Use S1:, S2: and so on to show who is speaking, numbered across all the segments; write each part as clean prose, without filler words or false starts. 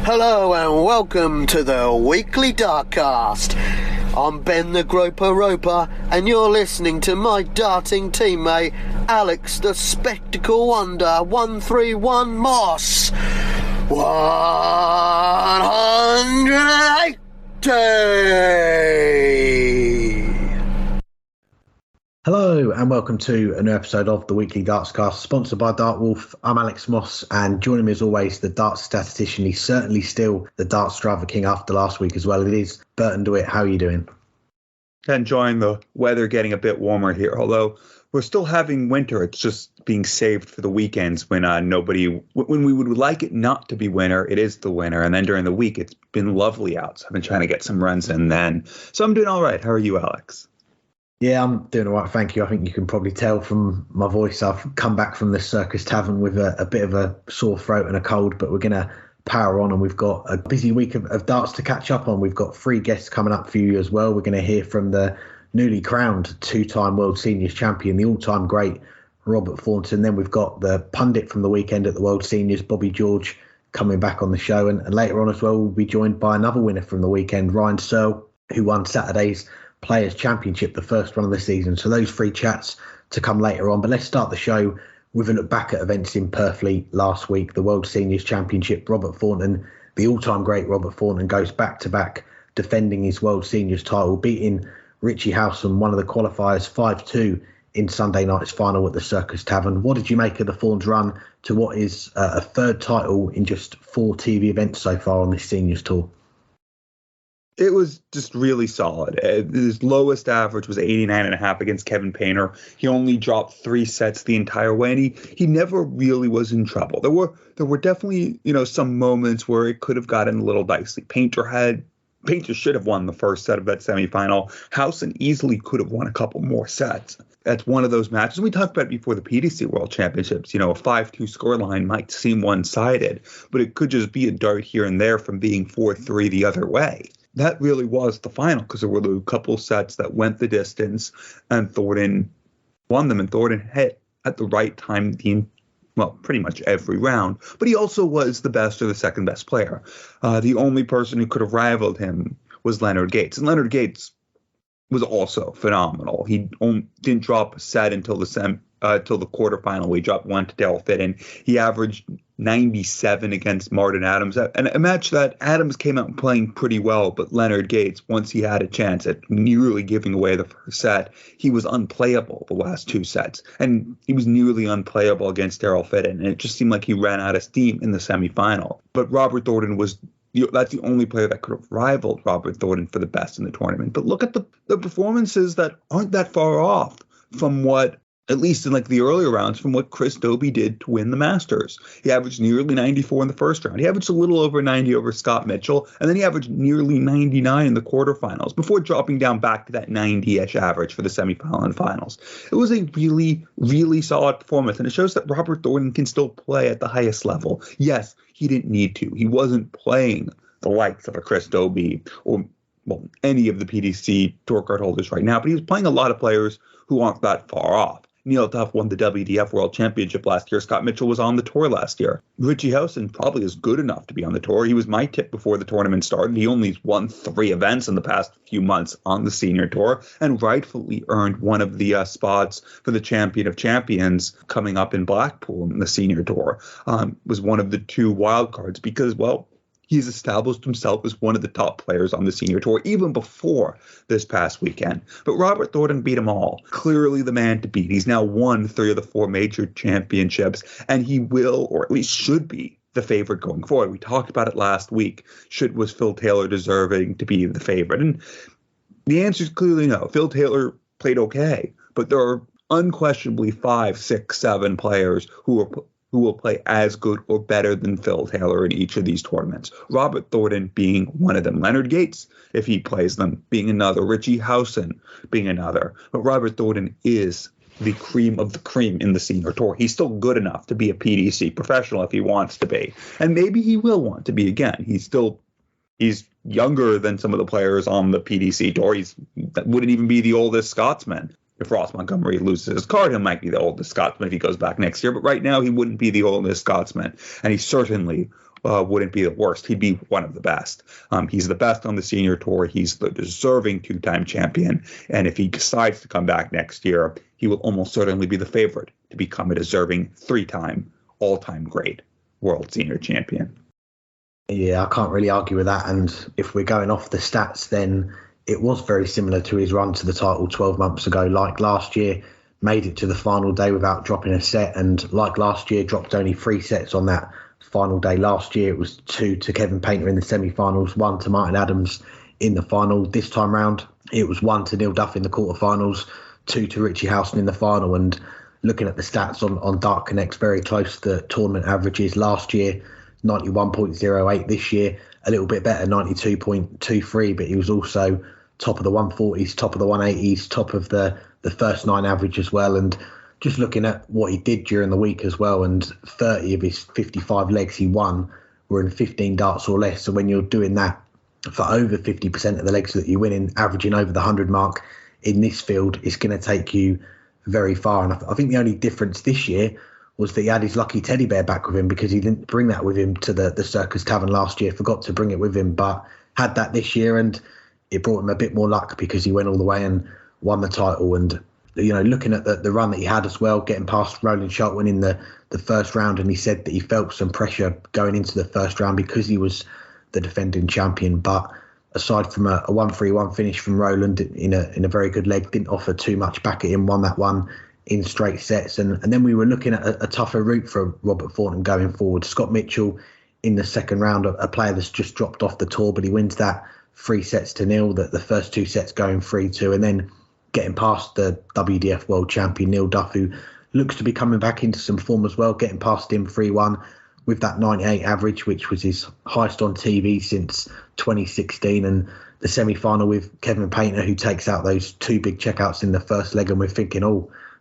S1: Hello and welcome to the weekly Dartcast. I'm Ben the Groper Roper and you're listening to my darting teammate Alex the Spectacle Wonder 131 Moss. 180!
S2: Hello and welcome to a new episode of the weekly Dartscast, sponsored by Dartwolf. I'm Alex Moss, and joining me as always, the darts statistician. He's certainly still the darts driver king after last week as well. It is Burton, DeWitt. How are you doing?
S3: Enjoying the weather getting a bit warmer here, although we're still having winter. It's just being saved for the weekends when when we would like it not to be winter, it is the winter. And then during the week, it's been lovely out. So I've been trying to get some runs in then. So I'm doing all right. How are you, Alex?
S2: Yeah, I'm doing all right, thank you. I think you can probably tell from my voice I've come back from the Circus Tavern with a bit of a sore throat and a cold, but we're going to power on, and we've got a busy week of darts to catch up on. We've got 3 guests coming up for you as well. We're going to hear from the newly crowned 2-time World Seniors champion, the all-time great Robert Thornton. Then we've got the pundit from the weekend at the World Seniors, Bobby George, coming back on the show. And later on as well, we'll be joined by another winner from the weekend, Ryan Searle, who won Saturday's Players' Championship, the first one of the season. So those 3 chats to come later on. But let's start the show with a look back at events in Purfleet last week. The World Seniors Championship, Robert Thornton, the all-time great Robert Thornton, goes back-to-back defending his World Seniors title, beating Richie Howson, one of the qualifiers, 5-2 in Sunday night's final at the Circus Tavern. What did you make of the Thorns' run to what is a 3rd title in just 4 TV events so far on this Seniors Tour?
S3: It was just really solid. His lowest average was 89.5 against Kevin Painter. He only dropped 3 sets the entire way, and he never really was in trouble. There were definitely, some moments where it could have gotten a little dicey. Painter should have won the first set of that semifinal. Howson easily could have won a couple more sets. That's one of those matches. We talked about it before the PDC World Championships. A 5-2 scoreline might seem one-sided, but it could just be a dart here and there from being 4-3 the other way. That really was the final, because there were a couple sets that went the distance, and Thornton won them, and Thornton hit at the right time pretty much every round. But he also was the best or the second best player. The only person who could have rivaled him was Leonard Gates, and Leonard Gates was also phenomenal. He didn't drop a set until the quarterfinal. He dropped 1 to Daryl Fitton. He averaged 97 against Martin Adams. And a match that Adams came out playing pretty well, but Leonard Gates, once he had a chance at nearly giving away the first set, he was unplayable the last 2 sets. And he was nearly unplayable against Daryl Fitton. And it just seemed like he ran out of steam in the semifinal. But Robert Thornton was... that's the only player that could have rivaled Robert Thornton for the best in the tournament. But look at the performances that aren't that far off from what, at least in the earlier rounds, from what Chris Dobie did to win the Masters. He averaged nearly 94 in the first round. He averaged a little over 90 over Scott Mitchell, and then he averaged nearly 99 in the quarterfinals before dropping down back to that 90-ish average for the semifinal and finals. It was a really, really solid performance, and it shows that Robert Thornton can still play at the highest level. Yes, he didn't need to. He wasn't playing the likes of a Chris Dobie or any of the PDC tour card holders right now, but he was playing a lot of players who aren't that far off. Neil Tuff won the WDF World Championship last year. Scott Mitchell was on the tour last year. Richie Howson probably is good enough to be on the tour. He was my tip before the tournament started. He only won 3 events in the past few months on the senior tour and rightfully earned one of the spots for the Champion of Champions coming up in Blackpool in the senior tour. Was one of the 2 wild cards because, he's established himself as one of the top players on the senior tour, even before this past weekend. But Robert Thornton beat them all. Clearly the man to beat. He's now won 3 of the 4 major championships, and he will, or at least should be, the favorite going forward. We talked about it last week. Was Phil Taylor deserving to be the favorite? And the answer is clearly no. Phil Taylor played okay, but there are unquestionably 5, 6, 7 players who will play as good or better than Phil Taylor in each of these tournaments. Robert Thornton being one of them. Leonard Gates, if he plays them, being another. Richie Howson being another. But Robert Thornton is the cream of the cream in the senior tour. He's still good enough to be a PDC professional if he wants to be. And maybe he will want to be again. He's younger than some of the players on the PDC tour. That wouldn't even be the oldest Scotsman. If Ross Montgomery loses his card, he might be the oldest Scotsman if he goes back next year. But right now, he wouldn't be the oldest Scotsman. And he certainly wouldn't be the worst. He'd be one of the best. He's the best on the senior tour. He's the deserving two-time champion. And if he decides to come back next year, he will almost certainly be the favorite to become a deserving three-time all-time great world senior champion.
S2: Yeah, I can't really argue with that. And if we're going off the stats, then it was very similar to his run to the title 12 months ago. Like last year, made it to the final day without dropping a set. And like last year, dropped only 3 sets on that final day. Last year, it was 2 to Kevin Painter in the semi-finals, 1 to Martin Adams in the final. This time round, it was 1 to Neil Duff in the quarterfinals, 2 to Richie Howson in the final. And looking at the stats on Dart Connect's very close to tournament averages. Last year, 91.08. This year, a little bit better, 92.23. But he was also top of the 140s, top of the 180s, top of the first 9 average as well. And just looking at what he did during the week as well, and 30 of his 55 legs he won were in 15 darts or less. So when you're doing that for over 50% of the legs that you win in, averaging over the 100 mark in this field, it's going to take you very far. And I think the only difference this year was that he had his lucky teddy bear back with him, because he didn't bring that with him to the Circus Tavern last year, forgot to bring it with him, but had that this year, and it brought him a bit more luck because he went all the way and won the title. And, you know, looking at the run that he had as well, getting past Roland Shelton in the first round, and he said that he felt some pressure going into the first round because he was the defending champion. But aside from a 1-3-1 finish from Roland in a very good leg, didn't offer too much back at him, won that one in straight sets. And then we were looking at a tougher route for Robert Thornton going forward. Scott Mitchell in the second round, a player that's just dropped off the tour, but he wins that 3-0, that the first 2 sets going 3-2, and then getting past the WDF world champion Neil Duff, who looks to be coming back into some form as well, getting past him 3-1 with that 98 average, which was his highest on TV since 2016. And the semi-final with Kevin Painter, who takes out those 2 big checkouts in the first leg, and we're thinking,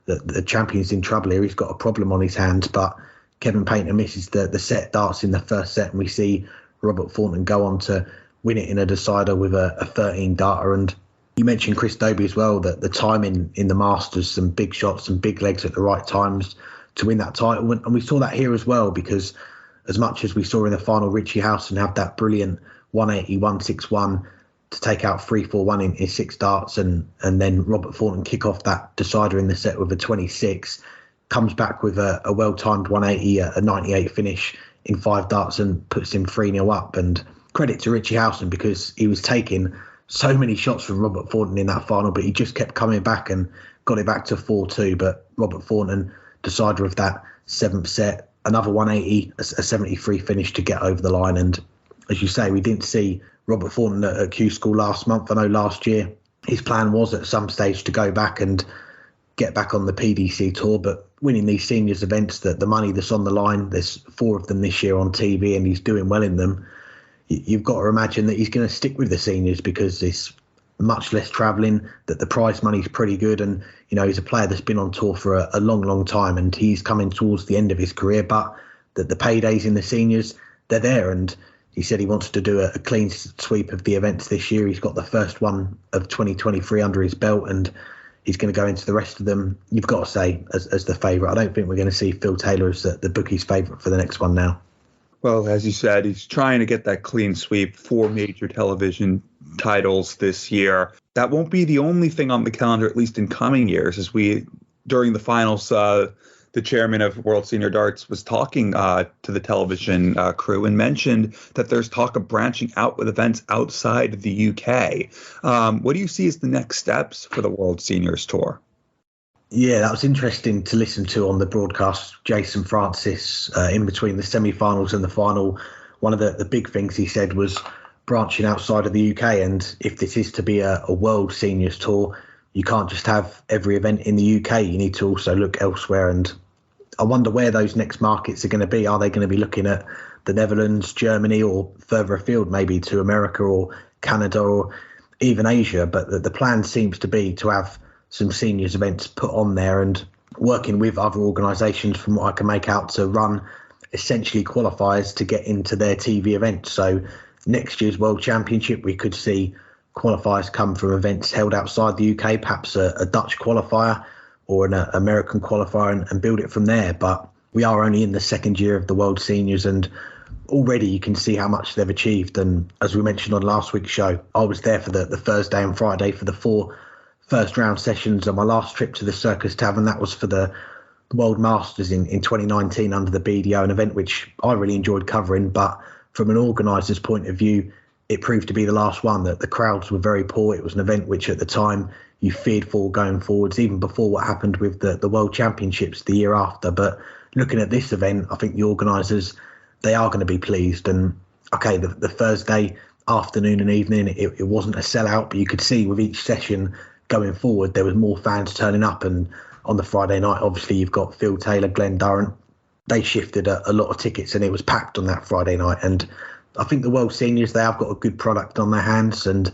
S2: the champion's in trouble here, he's got a problem on his hands. But Kevin Painter misses the set darts in the first set, and we see Robert Thornton go on to win it in a decider with a 13 darter. And you mentioned Chris Dobie as well, that the timing in the Masters, some big shots, some big legs at the right times to win that title. And we saw that here as well, because as much as we saw in the final Richie Howson have that brilliant 180-161 to take out 3-4-1 in 6 darts, and then Robert Thornton kick off that decider in the set with a 26, comes back with a well-timed 180, a 98 finish in 5 darts, and puts him 3-0 up. And credit to Richie Howson, because he was taking so many shots from Robert Thornton in that final, but he just kept coming back and got it back to 4-2. But Robert Thornton, decider of that 7th set, another 180, a 73 finish to get over the line. And as you say, we didn't see Robert Thornton at Q School last month. I know last year his plan was at some stage to go back and get back on the PDC tour, but winning these seniors events, that the money that's on the line, there's 4 of them this year on TV, and he's doing well in them. You've got to imagine that he's going to stick with the seniors because there's much less travelling, that the prize money's pretty good. And, you know, he's a player that's been on tour for a long time, and he's coming towards the end of his career, but that the paydays in the seniors, they're there. And he said he wants to do a clean sweep of the events this year. He's got the first one of 2023 under his belt, and he's going to go into the rest of them, you've got to say, as the favourite. I don't think we're going to see Phil Taylor as the bookie's favourite for the next one now.
S3: Well, as you said, he's trying to get that clean sweep, 4 major television titles this year. That won't be the only thing on the calendar, at least in coming years, as during the finals, the chairman of World Senior Darts was talking to the television crew and mentioned that there's talk of branching out with events outside the UK. What do you see as the next steps for the World Seniors Tour?
S2: Yeah, that was interesting to listen to on the broadcast. Jason Francis, in between the semi-finals and the final, one of the big things he said was branching outside of the UK. And if this is to be a World Seniors Tour, you can't just have every event in the UK. You need to also look elsewhere. And I wonder where those next markets are going to be. Are they going to be looking at the Netherlands, Germany, or further afield, maybe to America or Canada or even Asia? But the plan seems to be to have some seniors events put on there, and working with other organisations, from what I can make out, to run essentially qualifiers to get into their TV events. So next year's World Championship, we could see qualifiers come from events held outside the UK, perhaps a Dutch qualifier or an American qualifier, and build it from there. But we are only in the second year of the World Seniors, and already you can see how much they've achieved. And as we mentioned on last week's show, I was there for the Thursday and Friday for the 4 first round sessions on my last trip to the Circus Tavern. That was for the World Masters in 2019 under the BDO, an event which I really enjoyed covering. But from an organiser's point of view, it proved to be the last one. That the crowds were very poor. It was an event which at the time you feared for going forwards, even before what happened with the World Championships the year after. But looking at this event, I think the organisers, they are going to be pleased. And okay, the Thursday afternoon and evening, it wasn't a sellout, but you could see with each session going forward, there was more fans turning up. And on the Friday night, obviously, you've got Phil Taylor, Glenn Durrant. They shifted a lot of tickets and it was packed on that Friday night. And I think the World Seniors, they have got a good product on their hands. And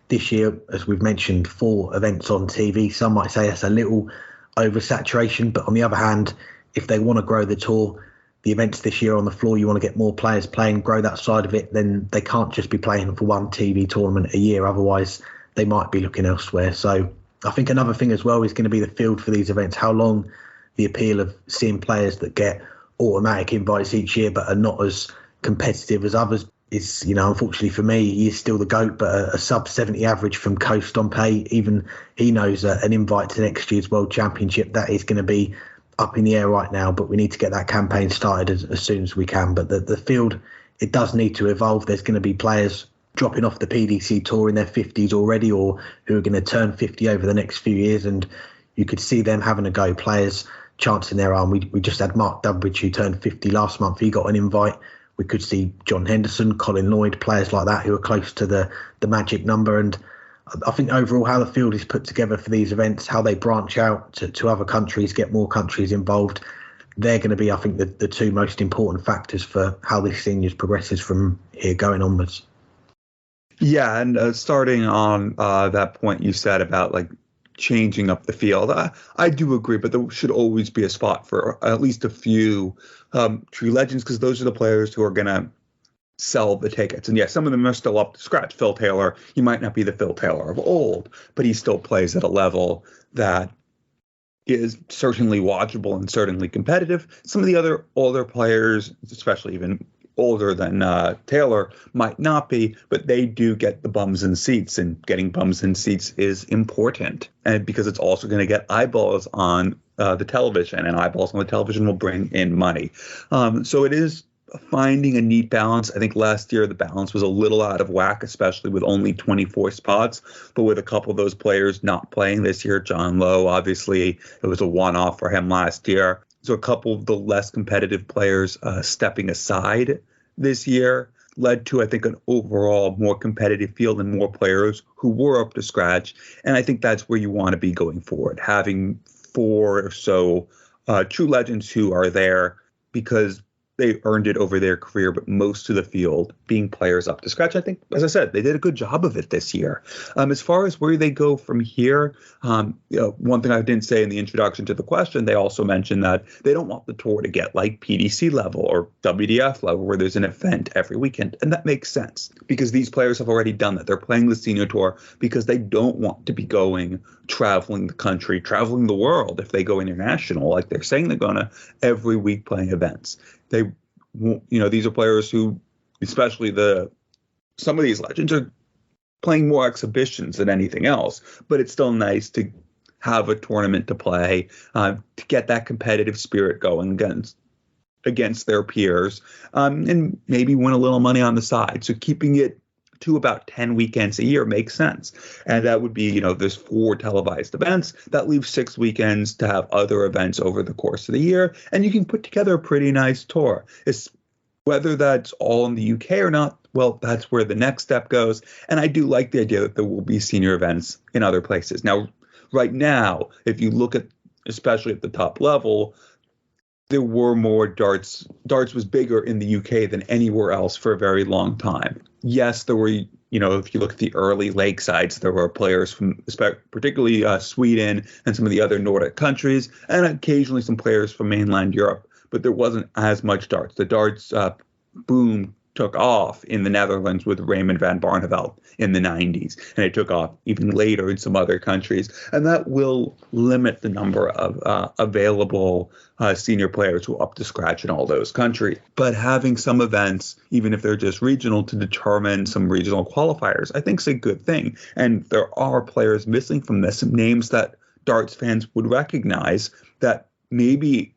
S2: this year, as we've mentioned, 4 events on TV. Some might say that's a little oversaturation. But on the other hand, if they want to grow the tour, the events this year on the floor, you want to get more players playing, grow that side of it, then they can't just be playing for one TV tournament a year. Otherwise, they might be looking elsewhere. So I think another thing as well is going to be the field for these events. How long the appeal of seeing players that get automatic invites each year but are not as competitive as others is, unfortunately for me, he is still the GOAT, but a sub 70 average from Coast on pay. Even he knows an invite to next year's World Championship, that is going to be up in the air right now, but we need to get that campaign started as soon as we can. But the field, it does need to evolve. There's going to be players dropping off the PDC tour in their 50s already, or who are going to turn 50 over the next few years, and you could see them having a go. Players chancing their arm. We just had Mark Dudbridge, who turned 50 last month. He got an invite. We could see John Henderson, Colin Lloyd, players like that who are close to the magic number. And I think overall how the field is put together for these events, how they branch out to other countries, get more countries involved, they're going to be, I think, the 2 most important factors for how this seniors progresses from here going onwards.
S3: Yeah, and starting on that point you said about changing up the field, I do agree, but there should always be a spot for at least a few true legends, because those are the players who are going to sell the tickets. And yeah, some of them are still up to scratch. Phil Taylor, he might not be the Phil Taylor of old, but he still plays at a level that is certainly watchable and certainly competitive. Some of the other older players, especially even older than Taylor, might not be, but they do get the bums in seats, and getting bums in seats is important, and because it's also going to get eyeballs on the television, and eyeballs on the television will bring in money. So it is finding a neat balance. I think last year the balance was a little out of whack, especially with only 24 spots, but with a couple of those players not playing this year. John Lowe, obviously, it was a one-off for him last year. So a couple of the less competitive players stepping aside this year led to, I think, an overall more competitive field and more players who were up to scratch. And I think that's where you want to be going forward, having 4 or so true legends who are there because they earned it over their career, but most of the field being players up to scratch. I think, as I said, they did a good job of it this year. As far as where they go from here, one thing I didn't say in the introduction to the question, they also mentioned that they don't want the tour to get like PDC level or WDF level, where there's an event every weekend. And that makes sense because these players have already done that. They're playing the senior tour because they don't want to be traveling the country, traveling the world if they go international, like they're saying they're going to, every week playing events. They, these are players who, especially some of these legends, are playing more exhibitions than anything else. But it's still nice to have a tournament to play, to get that competitive spirit going against their peers, and maybe win a little money on the side. So keeping it to about 10 weekends a year makes sense. And that would be, there's 4 televised events. That leaves 6 weekends to have other events over the course of the year. And you can put together a pretty nice tour. Whether that's all in the UK or not, well, that's where the next step goes. And I do like the idea that there will be senior events in other places. Now, right now, if you look at, especially at the top level, there were more darts. Darts was bigger in the UK than anywhere else for a very long time. Yes, there were, if you look at the early lakesides, there were players from particularly Sweden and some of the other Nordic countries, and occasionally some players from mainland Europe, but there wasn't as much darts. The darts boomed took off in the Netherlands with Raymond van Barneveld in the 90s, and it took off even later in some other countries. And that will limit the number of available senior players who are up to scratch in all those countries. But having some events, even if they're just regional, to determine some regional qualifiers, I think is a good thing. And there are players missing from this, some names that darts fans would recognize that maybe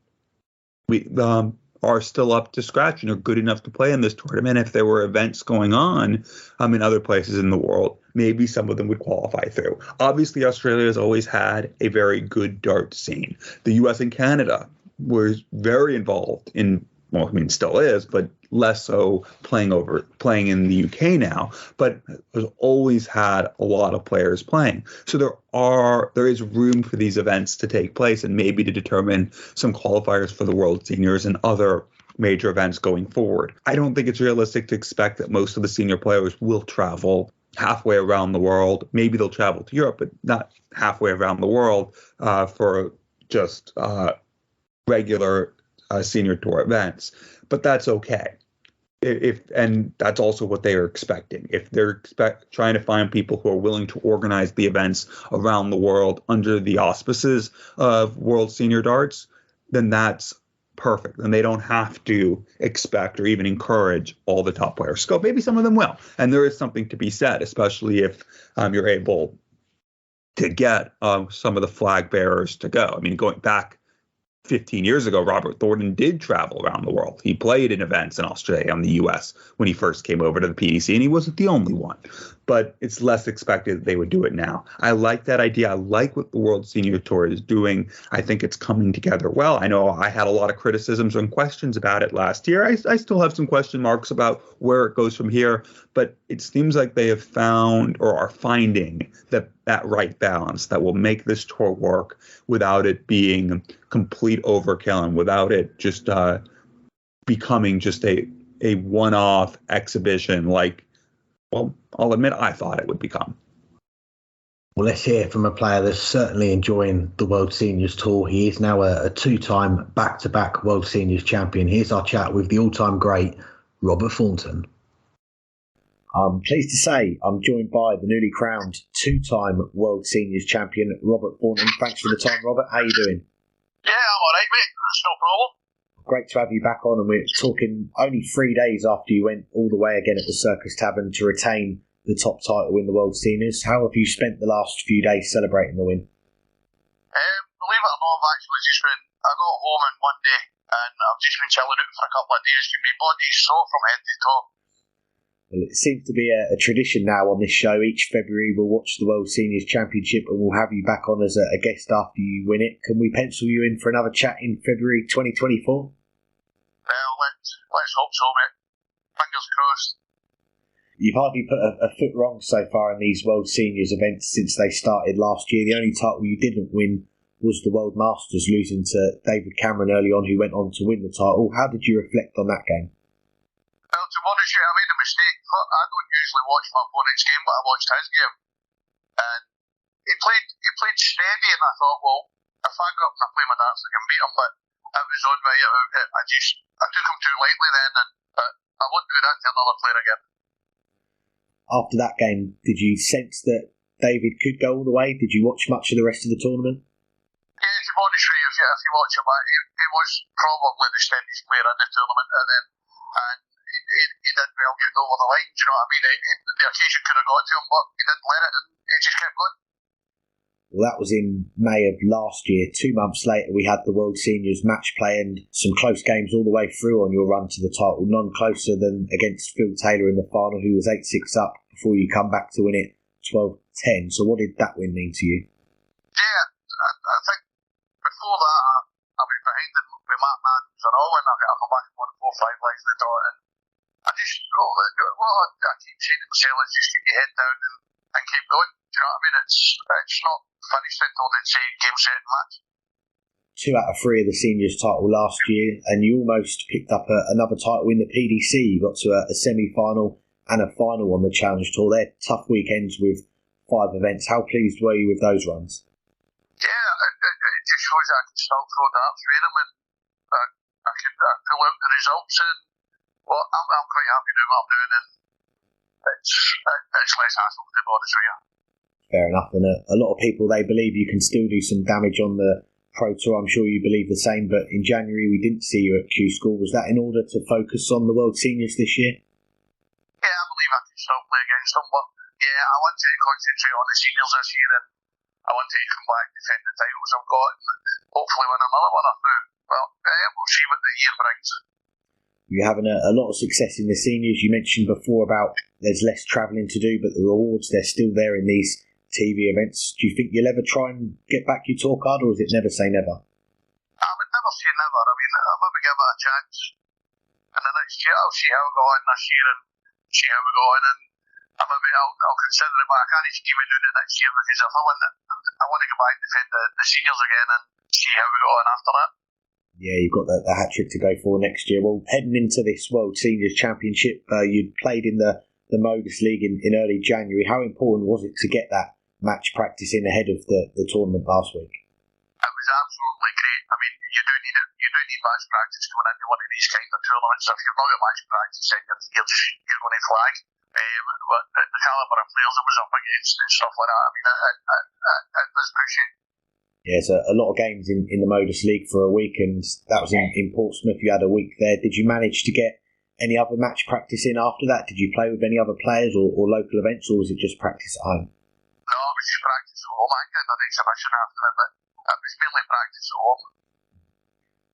S3: we are still up to scratch and are good enough to play in this tournament. If there were events going on in other places in the world, maybe some of them would qualify through. Obviously, Australia has always had a very good dart scene. The US and Canada was very involved in, well, I mean, still is, but less so playing in the UK now, but has always had a lot of players playing. So there is room for these events to take place and maybe to determine some qualifiers for the World Seniors and other major events going forward. I don't think it's realistic to expect that most of the senior players will travel halfway around the world. Maybe they'll travel to Europe, but not halfway around the world for just regular senior tour events. But that's okay. And that's also what they are expecting. If they're trying to find people who are willing to organize the events around the world under the auspices of World Senior Darts, then that's perfect. And they don't have to expect or even encourage all the top players to go. Maybe some of them will. And there is something to be said, especially if you're able to get some of the flag bearers to go. I mean, going back 15 years ago, Robert Thornton did travel around the world. He played in events in Australia and the US when he first came over to the PDC, and he wasn't the only one. But it's less expected that they would do it now. I like that idea. I like what the World Senior Tour is doing. I think it's coming together well. I know I had a lot of criticisms and questions about it last year. I still have some question marks about where it goes from here, but it seems like they have found or are finding that right balance that will make this tour work without it being complete overkill and without it just becoming just a one-off exhibition like, well, I'll admit I thought it would become.
S2: Well, let's hear from a player that's certainly enjoying the World Seniors Tour. He is now a two-time back-to-back World Seniors champion. Here's our chat with the all-time great, Robert Thornton. I'm pleased to say I'm joined by the newly crowned two-time World Seniors champion, Robert Thornton. Thanks for the time, Robert. How are you doing?
S4: Yeah, I'm all right, mate. That's no problem.
S2: Great to have you back on, and we're talking only 3 days after you went all the way again at the Circus Tavern to retain the top title in the World Seniors. How have you spent the last few days celebrating the win?
S4: Believe it or not, I've actually just been, I got home on Monday and I've just been chilling out for a couple of days. My body's sore from head to toe.
S2: Well, it seems to be a tradition now on this show. Each February we'll watch the World Seniors Championship and we'll have you back on as a guest after you win it. Can we pencil you in for another chat in February 2024?
S4: Well, let's hope so, mate. Fingers crossed.
S2: You've hardly put a foot wrong so far in these World Seniors events since they started last year. The only title you didn't win was the World Masters, losing to David Cameron early on, who went on to win the title. How did you reflect on that game?
S4: Well, to be honest, I made a mistake. I don't usually watch my opponent's game, but I watched his game. And he played steady, and I thought, well, if I go up and I play my darts, I can beat him. But it was on me. I took him too lightly then, and I won't do that to another player again.
S2: After that game, did you sense that David could go all the way? Did you watch much of the rest of the tournament?
S4: Yeah, to be honest with you, if you watch him, he was probably the steadiest player in the tournament, and he did well getting over the line. Do you know what I mean? The occasion could have got to him, but he didn't let it, and he just kept going.
S2: Well, that was in May of last year. 2 months later, we had the World Seniors match play and some close games all the way through on your run to the title. None closer than against Phil Taylor in the final, who was 8-6 up before you come back to win it 12-10. So what did that win mean to you?
S4: Yeah, I think before that, I was behind with Matt Adams and all, and I come back and won 4-5 legs in the dot. And I just, what I keep saying to myself is just keep your head down and keep going. Do you know what I mean? It's not finished until they say game, set and match.
S2: 2 out of 3 of the seniors title last year, and you almost picked up another title in the PDC. You got to a semi-final and a final on the Challenge Tour. They're tough weekends with 5 events. How pleased were you with those runs?
S4: Yeah, it just shows that I can still throw darts with them, and I could pull out the results, and Well, I'm quite happy doing what I'm doing, and it's less hassle, to be honest with you.
S2: Fair enough. And a lot of people, they believe you can still do some damage on the Pro Tour. I'm sure you believe the same, but in January we didn't see you at Q School. Was that in order to focus on the World Seniors this year?
S4: Yeah, I believe I can still play against them, but yeah, I want to concentrate on the seniors this year, and I want to come back and defend the titles I've got, and hopefully win another one or two. Well, we'll see what the year brings.
S2: You're having a lot of success in the seniors. You mentioned before about there's less travelling to do, but the rewards, they're still there in these TV events. Do you think you'll ever try and get back your tour card, or is it never say never?
S4: I would never say never. I mean, I'll maybe give it a chance. And the next year, I'll see how we go on this year and see how we go on. And I'll consider it, but I can't see me doing it next year, because if I win it, I want to go back and defend the seniors again and see how we go on after that.
S2: Yeah, you've got the hat-trick to go for next year. Well, heading into this World Seniors Championship, you'd played in the Modus League in early January. How important was it to get that match practice in ahead of the tournament last week?
S4: It was absolutely great. I mean, you do need it. You do need match practice going into one of these kind of tournaments. If you've not got match practice, then you're going to flag. But the calibre of players it was up against and stuff like that, I mean, it was pushy.
S2: Yeah, so a lot of games in the Modus League for a week, and that was in Portsmouth. You had a week there. Did you manage to get any other match practice in after that? Did you play with any other players or local events, or was it just practice at home?
S4: No, it was just practice at home. I did an exhibition after it, but it was mainly practice at home.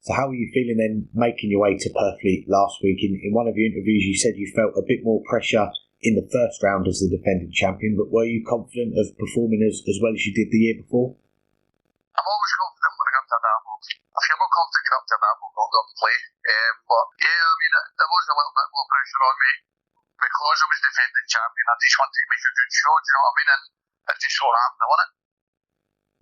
S2: So how were you feeling then making your way to Purfleet last week? In one of your interviews, you said you felt a bit more pressure in the first round as the defending champion, but were you confident of performing as well as you did the year before?
S4: I'm always confident when I come to Dartboard. If you're not confident get up to Dartboard, don't go up and play. But yeah, I mean, there was a little bit more pressure on me because I was defending champion. I just wanted to make a good show, do you know what I mean? And it just so happened I won it.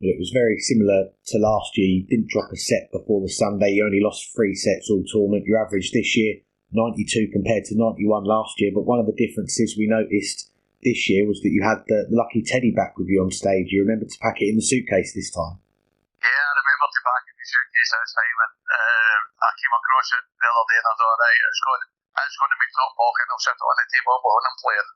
S2: Well, it was very similar to last year. You didn't drop a set before the Sunday. You only lost 3 sets all tournament. Your average this year, 92 compared to 91 last year. But one of the differences we noticed this year was that you had the lucky teddy back with you on stage. You remembered to pack it in the suitcase this time.
S4: Yeah, I remember to back in the suitcase this time, and I came across it the other day and I thought, right, it's going to be top pocket, I'll sit it on the table when I'm playing.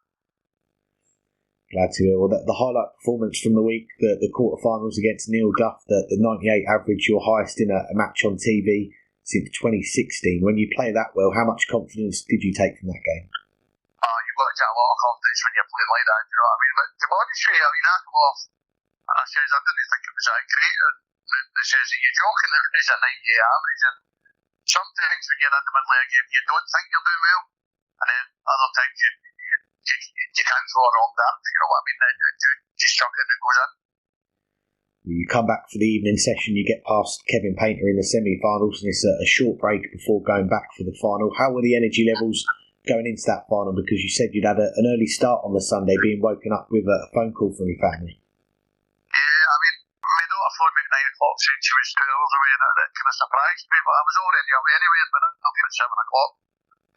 S2: Glad to hear. Well, the highlight performance from the week, the quarterfinals against Neil Duff, the 98 average, your highest in a match on TV since 2016. When you play that well, how much confidence did you take from that game?
S4: You've got to take a lot of confidence when you're playing like that, you know what I mean? But to be honest with you, I mean, I come off and I says, I didn't think it was that great. And they says, are you joking? It's a 98 average. And sometimes when you're in the middle of a game, you don't think you're doing well. And then other times you can't throw a wrong dart, you know what I mean? Just chuck it and it goes in.
S2: You come back for the evening session, you get past Kevin Painter in the semi-finals, and it's a short break before going back for the final. How were the energy levels going into that final? Because you said you'd had an early start on the Sunday, being woken up with a phone call from your family.
S4: Yeah, I mean, my daughter phoned me at 9 o'clock saying she was 2 hours away, and that kind of surprised me, but I was already away anyway. I'd been up here at 7 o'clock.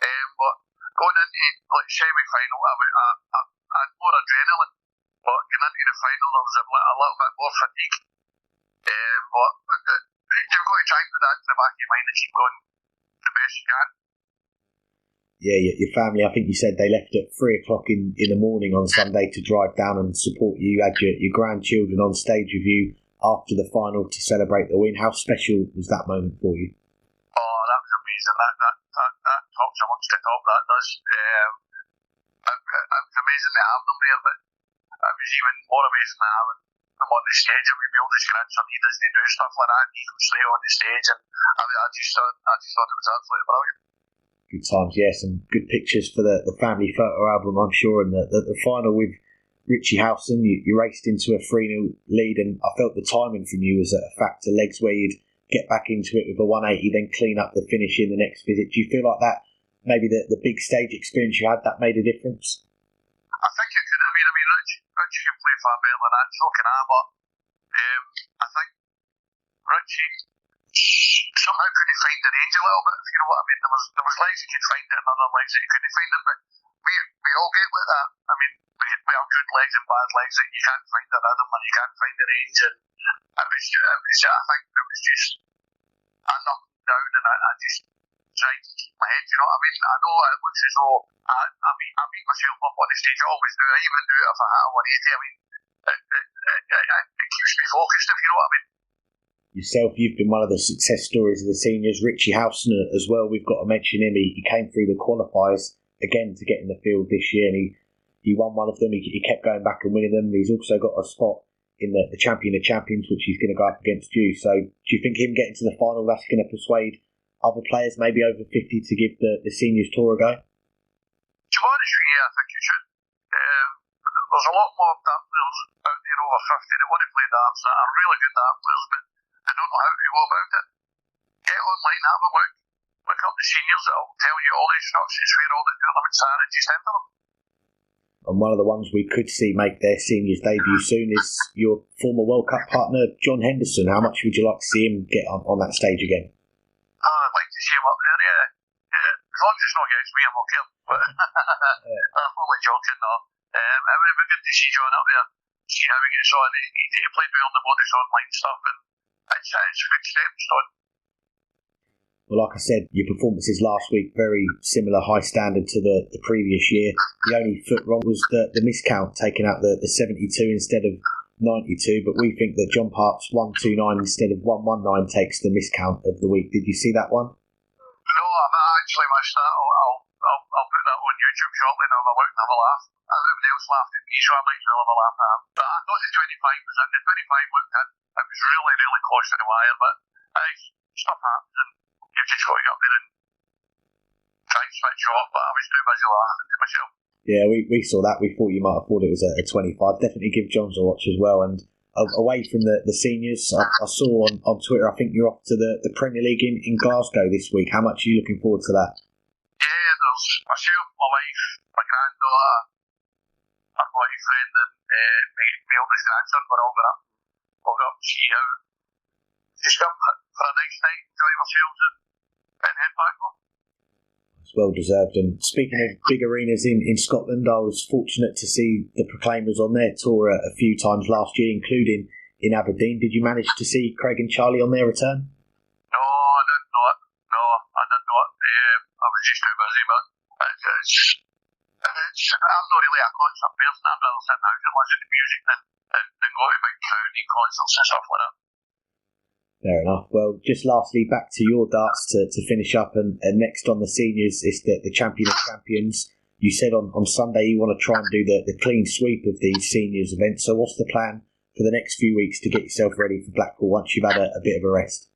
S4: But going into semi-final, I had more adrenaline, but going into the final there was a little bit more fatigue. But you've got to try and put that in the back of your mind and keep going the best you can.
S2: Yeah, your family, I think you said they left at 3 o'clock in the morning on Sunday to drive down and support you. You had your grandchildren on stage with you after the final to celebrate the win. How special was that moment for you?
S4: Oh, that was amazing. That tops amongst the top, that does. It was amazing to have them there, but it was even more amazing to have them on the stage. I mean, my oldest grandson, he doesn't do stuff like that. He comes straight on the stage, and I just thought it was absolutely brilliant.
S2: Good times, yes, and good pictures for the family photo album, I'm sure. And the final with Richie Howson, you raced into a 3-0 lead, and I felt the timing from you was a factor. Legs where you'd get back into it with a 180, then clean up the finish in the next visit. Do you feel like that, maybe the big stage experience you had, that made a difference?
S4: I think it could have been. I mean, Richie can play far better than that, so can I, but I think Richie somehow couldn't find the range a little bit, if you know what I mean. There was legs he could find it and other legs that he couldn't find it, but we all get like that. I mean, we have good legs and bad legs that you can't find the rhythm and you can't find the range, and I think it was just I knocked him down and I just try to keep my head, you know what I mean? I know it looks as though I beat myself up on the stage. I always do. I even do it if I had a 180. I mean, it keeps me focused, if you know what I mean.
S2: Yourself, you've been one of the success stories of the seniors. Richie Housener as well, we've got to mention him. He came through the qualifiers again to get in the field this year, and he won one of them. He kept going back and winning them. He's also got a spot in the Champion of Champions, which he's going to go up against you. So do you think him getting to the final, that's going to persuade other players, maybe over 50, to give the seniors tour a go?
S4: To be honest with you, I think you should. There's a lot more dart players out there over 50 that want to play darts, that are really good dart players, but they don't know how to go about it. Get online, have a look up the seniors, that'll tell you all the instructions where all the tournaments are, and just enter them.
S2: And one of the ones we could see make their seniors debut soon is your former World Cup partner, John Henderson. How much would you like to see him get on that stage again?
S4: I'd like to see him up there, yeah. As long as it's not against me, I'm okay. But I'm only joking, no. It would be good to see John up there, see how he gets on. He played well on the modest online stuff, and it's a good stepping stone.
S2: Well, like I said, your performances last week, very similar high standard to the previous year. The only foot wrong was the miscount, taking out the 72 instead of 92, but we think that John Park's 129 instead of 119 takes the miscount of the week. Did you see that one?
S4: No, I've actually missed that. I'll put that on YouTube shortly and have a look and have a laugh. Everybody else laughed at me, so I might as well have a laugh at him. But I thought the 25 was in. The 25 looked in. It was really, really close to the wire, but stuff happens, and you've just got to get up there and try and switch off. But I was too busy laughing to myself. Yeah,
S2: we saw that. We thought you might have thought it was a 25. Definitely give Johns a watch as well. And away from the seniors, I saw on Twitter, I think you're off to the Premier League in Glasgow this week. How much are you looking forward to that?
S4: Yeah, there's myself, my wife, my granddaughter, my boyfriend, and my oldest grandson. We're all going up to see how. Just up for a nice night, enjoy ourselves, and head back home.
S2: It's well deserved. And speaking of big arenas in Scotland, I was fortunate to see the Proclaimers on their tour a few times last year, including in Aberdeen. Did you manage to see Craig and Charlie on their return?
S4: No, I didn't know it. I was just too busy, but I'm not really a concert person. I'd rather sit in the house and listen to music than go to big crowded concerts and stuff like that.
S2: Fair enough. Well, just lastly, back to your darts to finish up, and next on the seniors is the Champion of Champions. You said on Sunday you want to try and do the clean sweep of these seniors events. So what's the plan for the next few weeks to get yourself ready for Blackpool once you've had a bit of a rest?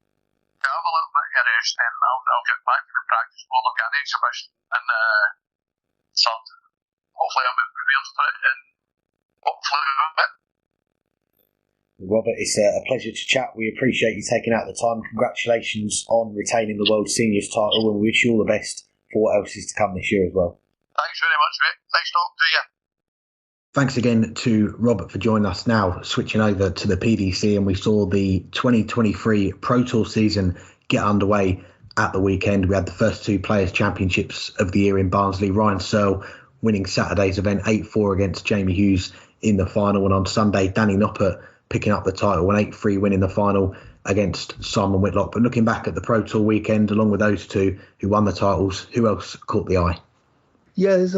S4: I'll have a little bit of a rest, and I'll get back to the practice board. I've got an exhibition, and so hopefully I'll be prepared for it, and hopefully we'll win.
S2: Robert, it's a pleasure to chat. We appreciate you taking out the time. Congratulations on retaining the World Seniors title, and we wish you all the best for what else is to come this year as well.
S4: Thanks very much, mate. Nice talking to you.
S2: Thanks again to Robert for joining us. Now switching over to the PDC, and we saw the 2023 Pro Tour season get underway at the weekend. We had the first two Players' Championships of the year in Barnsley. Ryan Searle winning Saturday's event 8-4 against Jamie Hughes in the final, and on Sunday Danny Noppert picking up the title, an 8-3 win in the final against Simon Whitlock. But looking back at the Pro Tour weekend, along with those two who won the titles, who else caught the eye?
S3: Yeah, there's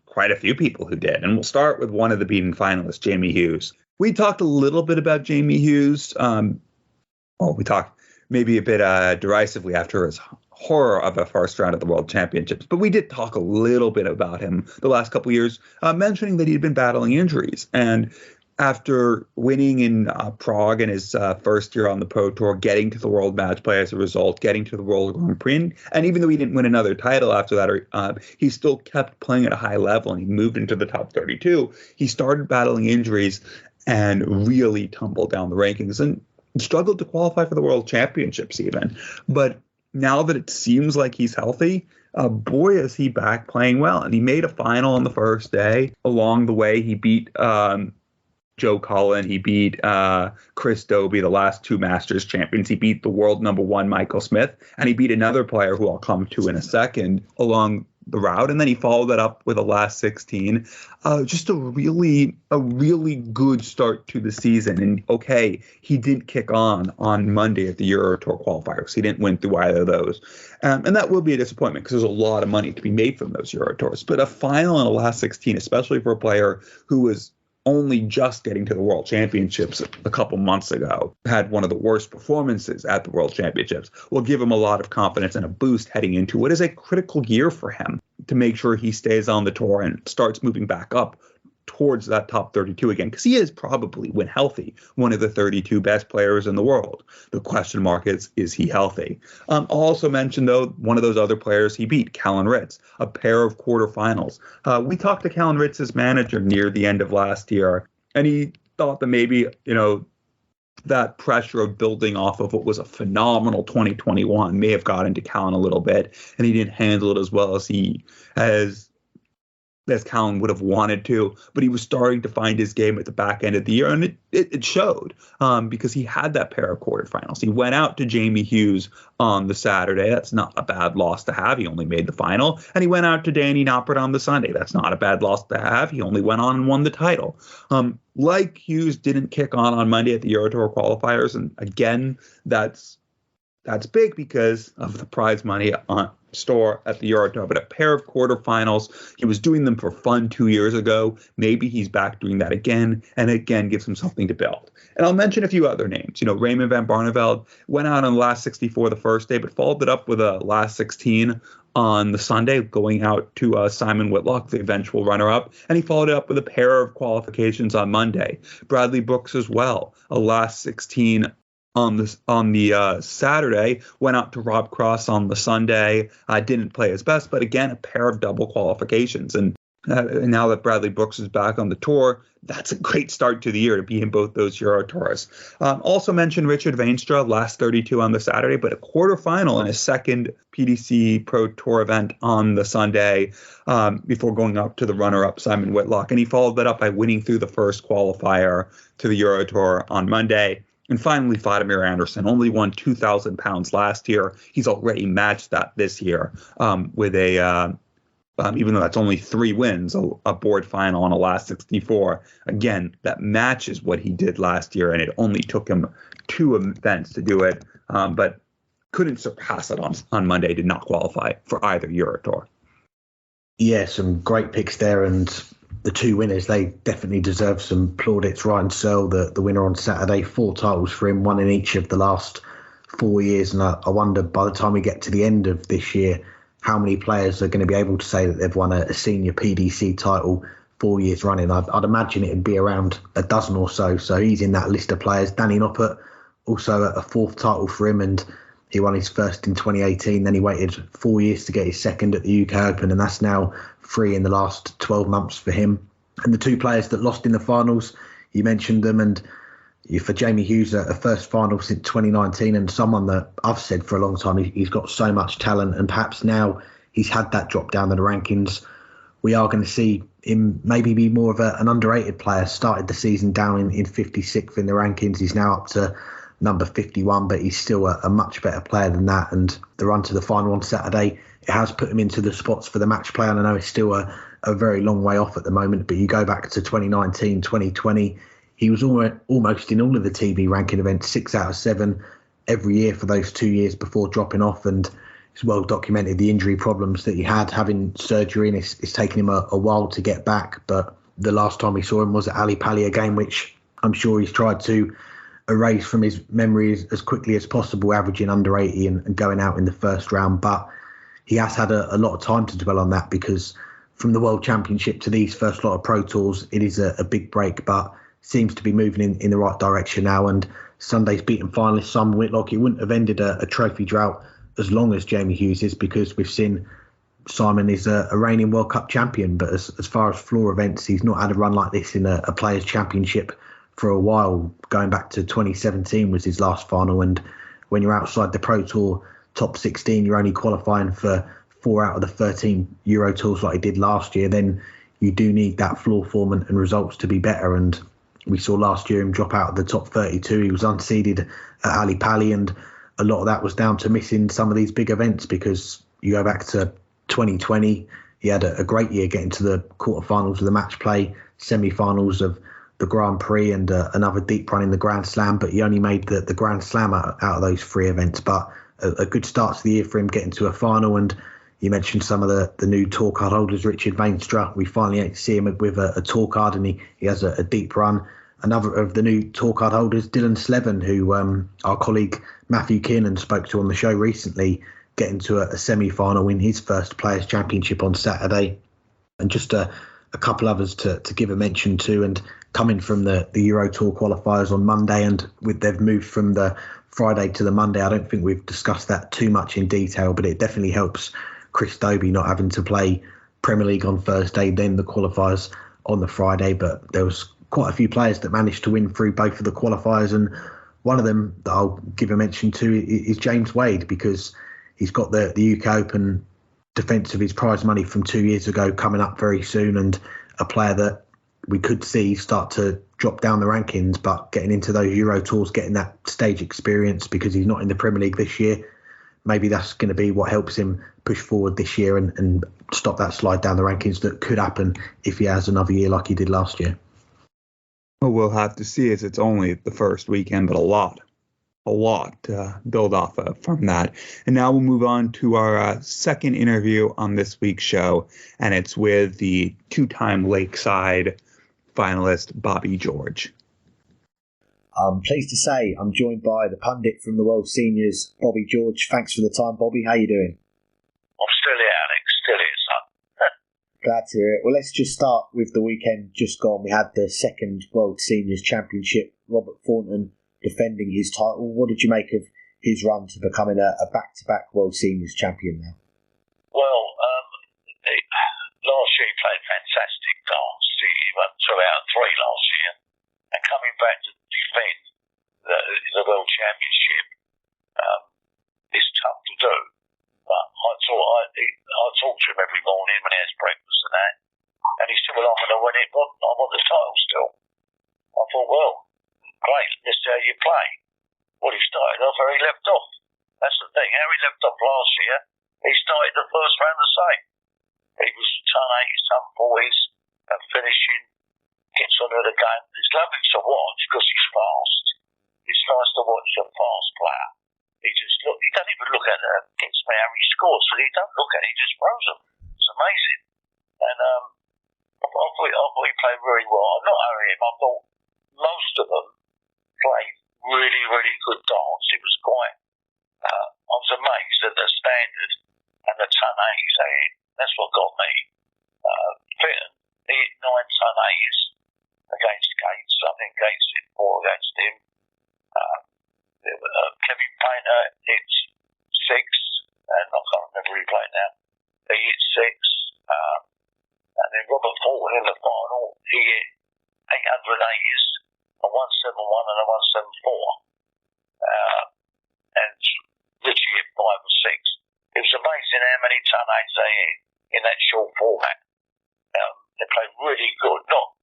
S3: quite a few people who did. And we'll start with one of the beating finalists, Jamie Hughes. We talked a little bit about Jamie Hughes. We talked maybe a bit derisively after his horror of a first round at the World Championships. But we did talk a little bit about him the last couple of years, mentioning that he'd been battling injuries. And after winning in Prague in his first year on the Pro Tour, getting to the World Match Play as a result, getting to the World Grand Prix, and even though he didn't win another title after that, he still kept playing at a high level, and he moved into the top 32. He started battling injuries and really tumbled down the rankings and struggled to qualify for the World Championships even. But now that it seems like he's healthy, boy, is he back playing well. And he made a final on the first day. Along the way, he beat Joe Cullen, he beat Chris Dobie, the last two Masters champions. He beat the world number one Michael Smith, and he beat another player who I'll come to in a second along the route. And then he followed that up with a last 16. Just a really good start to the season. And okay, he didn't kick on Monday at the Euro Tour qualifiers. He didn't win through either of those. And that will be a disappointment because there's a lot of money to be made from those Euro Tours. But a final and a last 16, especially for a player who was only just getting to the World Championships a couple months ago, had one of the worst performances at the World Championships, will give him a lot of confidence and a boost heading into what is a critical year for him to make sure he stays on the tour and starts moving back up towards that top 32 again, because he is probably, when healthy, one of the 32 best players in the world. The question mark is he healthy? I'll also mention, though, one of those other players he beat, Callan Ritz, a pair of quarterfinals. We talked to Callan Ritz's manager near the end of last year, and he thought that maybe, that pressure of building off of what was a phenomenal 2021 may have gotten to Callan a little bit, and he didn't handle it as well as Callan would have wanted to, but he was starting to find his game at the back end of the year, and it showed because he had that pair of quarterfinals. He went out to Jamie Hughes on the Saturday. That's not a bad loss to have. He only made the final. And he went out to Danny Noppert on the Sunday. That's not a bad loss to have. He only went on and won the title. Like Hughes didn't kick on Monday at the Euro Tour qualifiers, and again, that's big because of the prize money on store at the Euro Tour, but a pair of quarterfinals. He was doing them for fun 2 years ago. Maybe he's back doing that again, and again gives him something to build. And I'll mention a few other names. Raymond van Barneveld went out on the last 64 the first day, but followed it up with a last 16 on the Sunday, going out to Simon Whitlock, the eventual runner-up, and he followed it up with a pair of qualifications on Monday. Bradley Brooks as well, a last 16 on the Saturday, went out to Rob Cross on the Sunday. Didn't play his best, but again, a pair of double qualifications. And now that Bradley Brooks is back on the tour, that's a great start to the year to be in both those Euro Tours. Also mentioned Richard Veenstra, last 32 on the Saturday, but a quarterfinal in his second PDC Pro Tour event on the Sunday before going up to the runner-up Simon Whitlock. And he followed that up by winning through the first qualifier to the Euro Tour on Monday. And finally, Vladimir Anderson only won 2,000 pounds last year. He's already matched that this year with even though that's only 3 wins, a board final on a last 64. Again, that matches what he did last year, and it only took him 2 events to do it, but couldn't surpass it on Monday, did not qualify for either Euro Tour.
S2: Yeah, some great picks there, and the 2 winners, they definitely deserve some plaudits. Ryan Searle, the winner on Saturday, 4 titles for him, 1 in each of the last 4 years. And I wonder, by the time we get to the end of this year, how many players are going to be able to say that they've won a senior PDC title 4 years running. I'd imagine it'd be around a dozen or so. So he's in that list of players. Danny Noppert, also a 4th title for him, and he won his first in 2018. Then he waited 4 years to get his second at the UK Open, and that's now 3 in the last 12 months for him. And the 2 players that lost in the finals, you mentioned them, and for Jamie Hughes, a first final since 2019, and someone that I've said for a long time, he's got so much talent, and perhaps now he's had that drop down in the rankings, we are going to see him maybe be more of an underrated player. Started the season down in 56th in the rankings. He's now up to number 51, but he's still a much better player than that. And the run to the final on Saturday, it has put him into the spots for the match play. And I know it's still a very long way off at the moment, but you go back to 2019, 2020, he was almost in all of the TV ranking events, 6 out of 7 every year for those 2 years before dropping off. And it's well documented the injury problems that he had, having surgery, and it's taken him a while to get back. But the last time we saw him was at Ali Pali, a game which I'm sure he's tried to erase from his memory as quickly as possible, averaging under 80 and going out in the first round. But he has had a lot of time to dwell on that, because from the World Championship to these first lot of Pro Tours, it is a big break, but seems to be moving in the right direction now. And Sunday's beaten finalist Simon Whitlock, it wouldn't have ended a trophy drought as long as Jamie Hughes is, because we've seen Simon is a reigning World Cup champion, but as far as floor events, he's not had a run like this in a Players' Championship for a while. Going back to 2017 was his last final, and when you're outside the Pro Tour top 16, you're only qualifying for 4 out of the 13 Euro Tours like he did last year, then you do need that floor form and results to be better. And we saw last year him drop out of the top 32. He was unseeded at Ali Pali, and a lot of that was down to missing some of these big events, because you go back to 2020. He had a great year getting to the quarterfinals of the match play, semi-finals of the Grand Prix, and another deep run in the Grand Slam. But he only made the Grand Slam out of those 3 events. But a good start to the year for him, getting to a final. And you mentioned some of the new tour card holders, Richard Vainstra. We finally get to see him with a tour card, and he has a deep run. Another of the new tour card holders, Dylan Slevin, who our colleague Matthew Kiernan spoke to on the show recently, getting to a semi-final in his first Players' Championship on Saturday. And just a couple others to give a mention to, and coming from the Euro Tour qualifiers on Monday, and they've moved from the Friday to the Monday. I don't think we've discussed that too much in detail, but it definitely helps Chris Dobey not having to play Premier League on Thursday, then the qualifiers on the Friday. But there was quite a few players that managed to win through both of the qualifiers, and one of them that I'll give a mention to is James Wade, because he's got the UK Open defence of his prize money from 2 years ago coming up very soon, and a player that we could see start to drop down the rankings, but getting into those Euro Tours, getting that stage experience because he's not in the Premier League this year. Maybe that's going to be what helps him push forward this year and stop that slide down the rankings that could happen if he has another year like he did last year.
S3: Well, we'll have to see, as it's only the first weekend, but a lot to build off of from that. And now we'll move on to our second interview on this week's show, and it's with the 2-time Lakeside finalist, Bobby George.
S5: I'm pleased to say I'm joined by the pundit from the World Seniors, Bobby George. Thanks for the time, Bobby. How you doing?
S4: I'm still here, Alex. Still here, son.
S5: Glad to hear it. Well, let's just start with the weekend just gone. We had the second World Seniors Championship. Robert Thornton defending his title. What did you make of his run to becoming a back-to-back World Seniors champion now?
S4: Well, last year he played fantastic darts. He won 2 out of 3 last year. And coming back to defend the World Championship is tough to do. But I talk to him every morning when he has breakfast and that. And he said, well, I'm going to win it, but I want the title still. I thought, well, great, let's see how you play. Well, he started off where he left off. That's the thing. How he left off last year, he started the first round the same. He was ton 80s, ton 40s, and finishing, gets onto the game. It's lovely to watch because he's fast. It's nice to watch a fast player. He doesn't even look at it. Gets me how he scores, so he don't look at it, he just throws them. It's amazing. And I thought he played very well. I'm not only him, I thought most of them played really, really good darts. It was quite, I was amazed at the standard and the ton 80s they hit. That's what got me. Burton, he hit 9 ton 80s against Gates. I think Gates hit 4 against him. Kevin Painter hit 6, and I can't remember who he played now. He hit 6. And then Robert Thornton in the final, he hit 880s, a 171 and a 174. And Richie hit 5 or 6. It was amazing how many ton 8s they hit in that short format. They played really good, not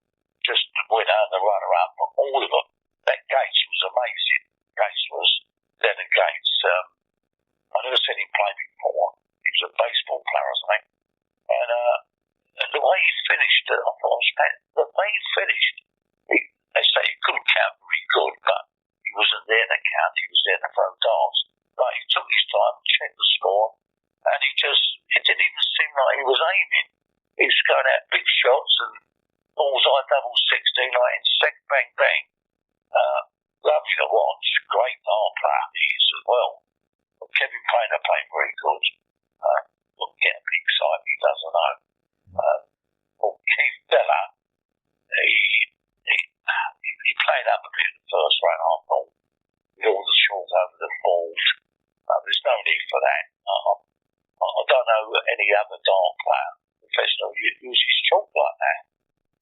S4: just the winner and the runner-up, but all of them. That Gates was amazing. Leonard Gates. I've never seen him play before. He was a baseball player, I think. And the way he finished, I thought, the way he finished, they say he couldn't count very good, but he wasn't there to count. He was there to throw darts. But he took his time, checked the score, and it didn't even seem like he was aiming. He was going out big shots and bullseye double 16, like in sec, bang, bang. Lovely to watch. Great dart player he is as well. But Kevin Painter played very good. Wouldn't get a big excited, he doesn't know. Keith Bella, he played up a bit in the first round, I thought, with all the short over the balls. There's no need for that. I don't know any other dart player, professional, who uses chalk like that.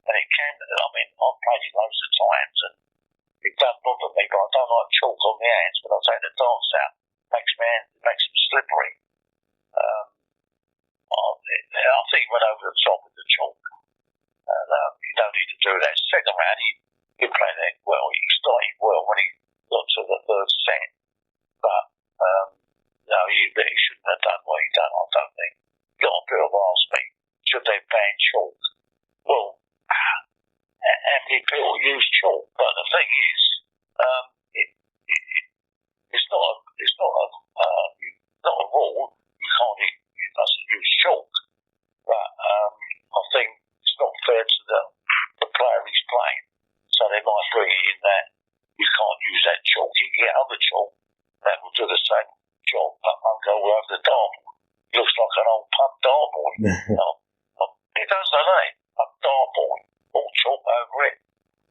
S4: And it can, I've played it loads of times, and it doesn't bother me, but I don't like chalk on the hands when I take the darts out. Makes them slippery. I think he went over the top with the chalk. And you don't need to do that. Second round, he played that well. He started well when he got to the third set. But, no, he shouldn't have done what he done, I don't think. Got a bit
S6: people use chalk, but the thing is, it's not a rule. You can't use chalk, but I think it's not fair to the player he's playing. So they might bring it in that you can't use that chalk. You can get other chalk that will do the same job, but won't go all over the dartboard. It looks like an old pub dartboard. It does, doesn't it? A dartboard, all chalk over it.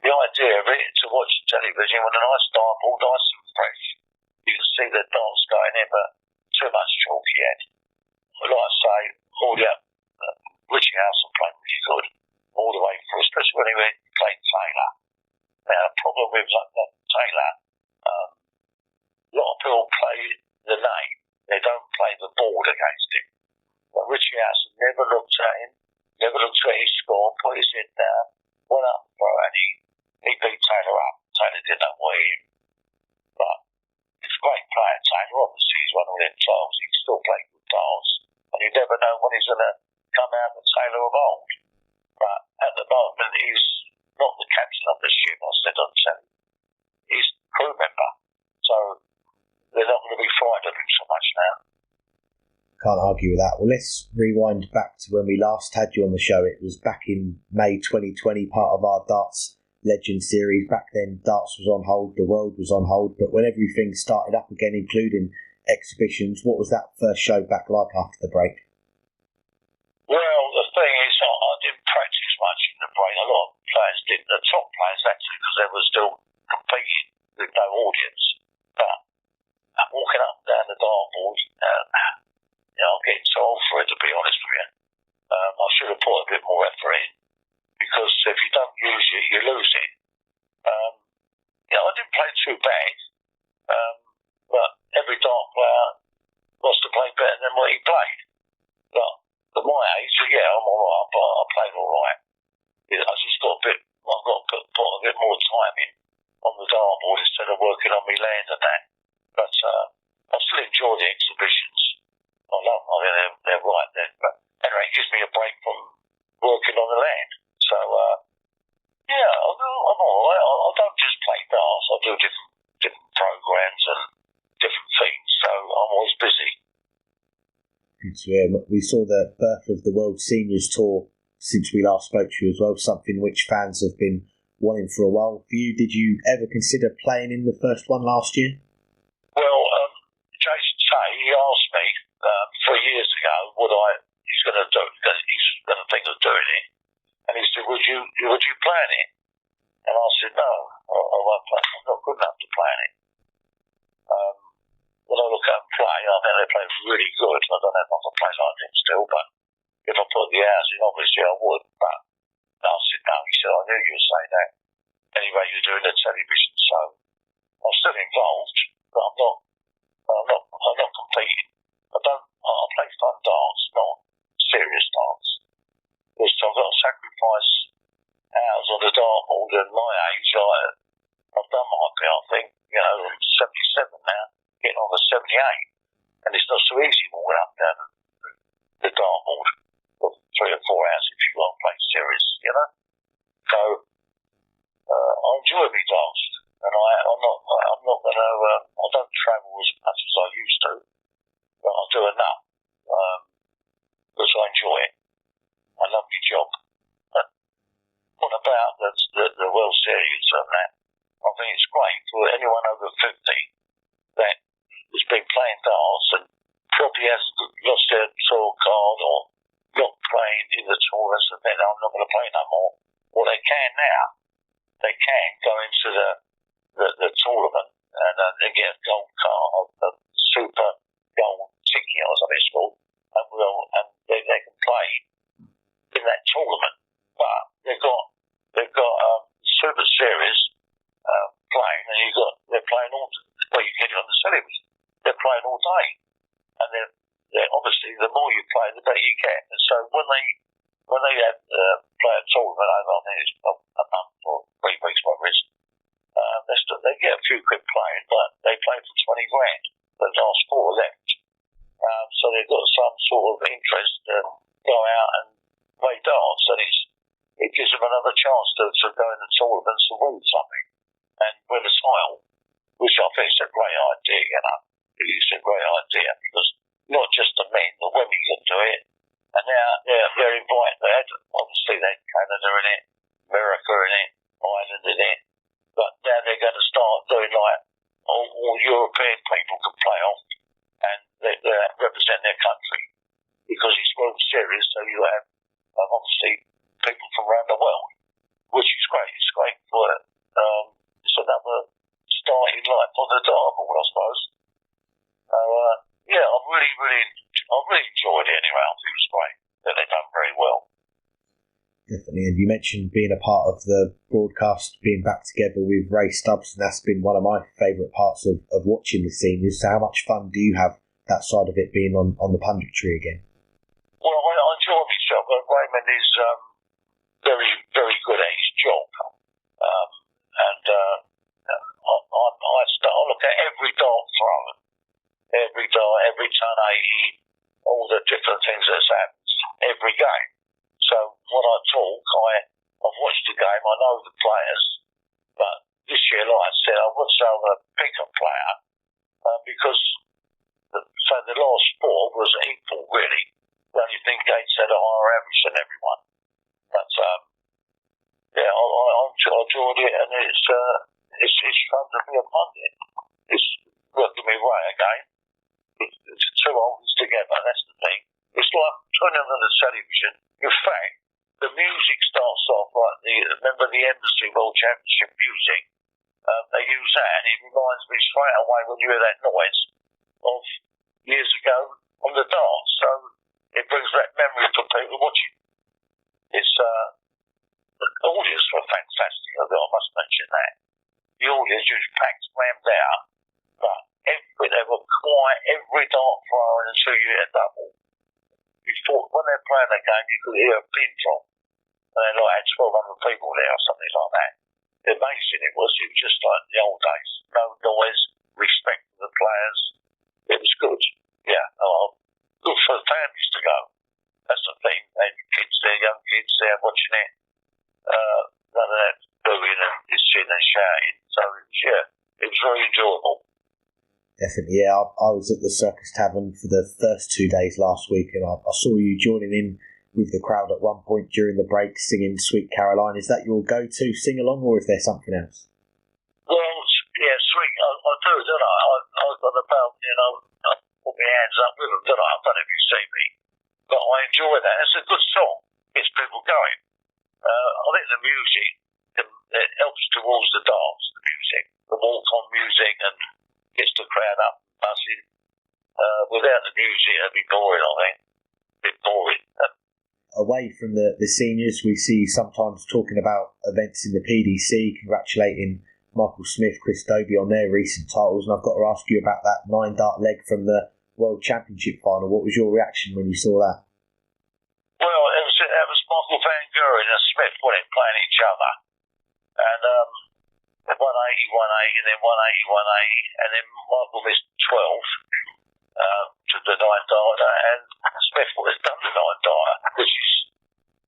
S6: The idea of it to watch television with a nice dartboard, nice and fresh. You can see the darts going in, but too much chalk yet. Like I say, Richie Howson played really good all the way through, especially when he played Taylor. Now, the problem with Taylor, a lot of people play the name, they don't play the board against him. But Richie Howson never looked at him, never looked at his score, put his head down, went up for it, and he beat Taylor up. Taylor didn't outweigh him. But he's a great player, Taylor. Obviously, he's one of them trials. He can still play good darts. And you never know when he's going to come out the Taylor of old. But at the moment, he's not the captain of the ship, I said on telly. He's a crew member. So they're not going to be frightened of him so much now.
S5: Can't argue with that. Well, let's rewind back to when we last had you on the show. It was back in May 2020, part of our Darts Legend series. Back then, darts was on hold, the world was on hold, but when everything started up again, including exhibitions, what was that first show back like after the break?
S6: Well, the thing is, I didn't practice much in the break. A lot of players didn't. The top players actually, because they were still competing with no audience. But walking up and down the dartboard, I'm getting too old for it, to be honest with you. I should have put a bit more effort in, because if you don't use it, you lose it. I didn't play too bad, but every dart player wants to play better than what he played. But at my age, I'm all right, but I played all right. I just I've got to put a bit more time in on the dartboard instead of working on my land and that. But I still enjoy the exhibitions. I love them. I mean, they're right there. But anyway, it gives me a break from working on the land. So, I'm all right. I don't just play darts. I do different programs and different things. So I'm always busy.
S5: We saw the birth of the World Seniors Tour since we last spoke to you as well, something which fans have been wanting for a while. For you, did you ever consider playing in the first one last year?
S6: Well, Jason Tay, he asked me 3 years ago he's going to do, he's going to think of doing it, and he said, would you play in it? And I said, no, I won't play. I'm not good enough to play in it. When I look at them play, I think they play really good. I don't know if I can play like them still, but if I put the hours in, obviously I would. But I said, no. He said, I knew you would say that. Anyway, you're doing the television, so I'm still involved, but I'm not competing. I play fun darts, not serious darts. Because I've got to sacrifice hours on the dartboard. At my age, I've done my bit, I think. I'm 77 now, getting on to 78. And it's not so easy walking up and down the dartboard for 3 or 4 hours if you want to play serious, So, I enjoy my darts. And I'm not going to, I don't travel as much as I used to, but I do enough, because I enjoy it. I love my job. What about the World Series and that? I think it's great for anyone over 50 that has been playing darts and probably has lost their tour card or not playing in the tournaments and then I'm not going to play no more. Well, they can now. They can go into the tournament and they get a gold card, a super gold ticket or something it's called, and they can play in that tournament. But they've got Super Series playing, and they're playing all. Well, you get it on the television. They're playing all day, and they're obviously the more you play, the better you get. And so when they play a tournament over, I think it's a month or 3 weeks, whatever it is, they get a few quid playing, but they play for 20 grand. The last 4 left, so they've got some sort of interest to go out and play darts, and it gives them an another chance to go in the tournaments and win something and win a title, which I think is a great idea, you know. It's a great idea because not just the men, the women can do it, and they're invited. They had, obviously, they had Canada in it, America in it, Ireland in it, but now they're going to start doing like all European people can play off and they represent their country because it's World Series, so you have obviously people from around the world, which is great. It's great for it's another starting life on the dartboard, I suppose. Yeah, I really enjoyed it anyway. I think it was great. They've done very well.
S5: Definitely, and you mentioned being a part of the broadcast, being back together with Ray Stubbs, and that's been one of my favourite parts of watching the seniors. So how much fun do you have that side of it being on the punditry again?
S6: Well, I enjoy myself. Raymond is very, very good at his job. I look at every dart thrown, every dart, every ton 80, all the different things that's happened, every game. So when I talk, I've watched the game, I know the players, but this year, like I said, I wouldn't say I'm a pick a player because the last four was equal, really. The only thing Gates had a higher average than everyone. But yeah, I enjoyed it, and it's fun to be a pundit. It's working me right again. It's two oldies together, that's the thing. It's like turning on the television. In fact, the music starts off like remember the Embassy World Championship music? They use that, and it reminds me straight away when you hear that noise of years ago on the darts. So it brings back memory for people watching. It's the audience were fantastic. I must mention that. The audience was packed, slammed out, but they were quiet every dart throwing until you hit a double. Before, when they're playing the game, you could hear a pin drop, and they had 1,200 people there or something like that. Amazing it was just like the old days. No noise, respect for the players. It was good. Yeah, good for the families to go. That's the thing. They had kids there, young kids there watching it. None of that booing and hissing and shouting. So it was very enjoyable.
S5: Definitely, yeah. I was at the Circus Tavern for the first 2 days last week, and I saw you joining in with the crowd at one point during the break, singing Sweet Caroline. Is that your go-to sing-along, or is there something else?
S6: Well, yeah, Sweet, I do, don't I? I've got about, I put my hands up with them, don't I? I don't know if you see me, but I enjoy that. It's a good song. Gets people going. I think the music, it helps towards the dance, the music, the walk-on music, and gets the crowd up and buzzing. Without the music, it'd be boring, I think. A bit boring.
S5: Away from the seniors, we see you sometimes talking about events in the PDC, congratulating Michael Smith, Chris Dobie on their recent titles, and I've got to ask you about that 9-dart leg from the World Championship final. What was your reaction when you saw that?
S6: Well, it was Michael Van Geuren and Smith, weren't it, playing each other. And 180, 180, and then 180, 180, and then Michael missed 12 to the 9-darter, and Smith would have done the 9-darter, which is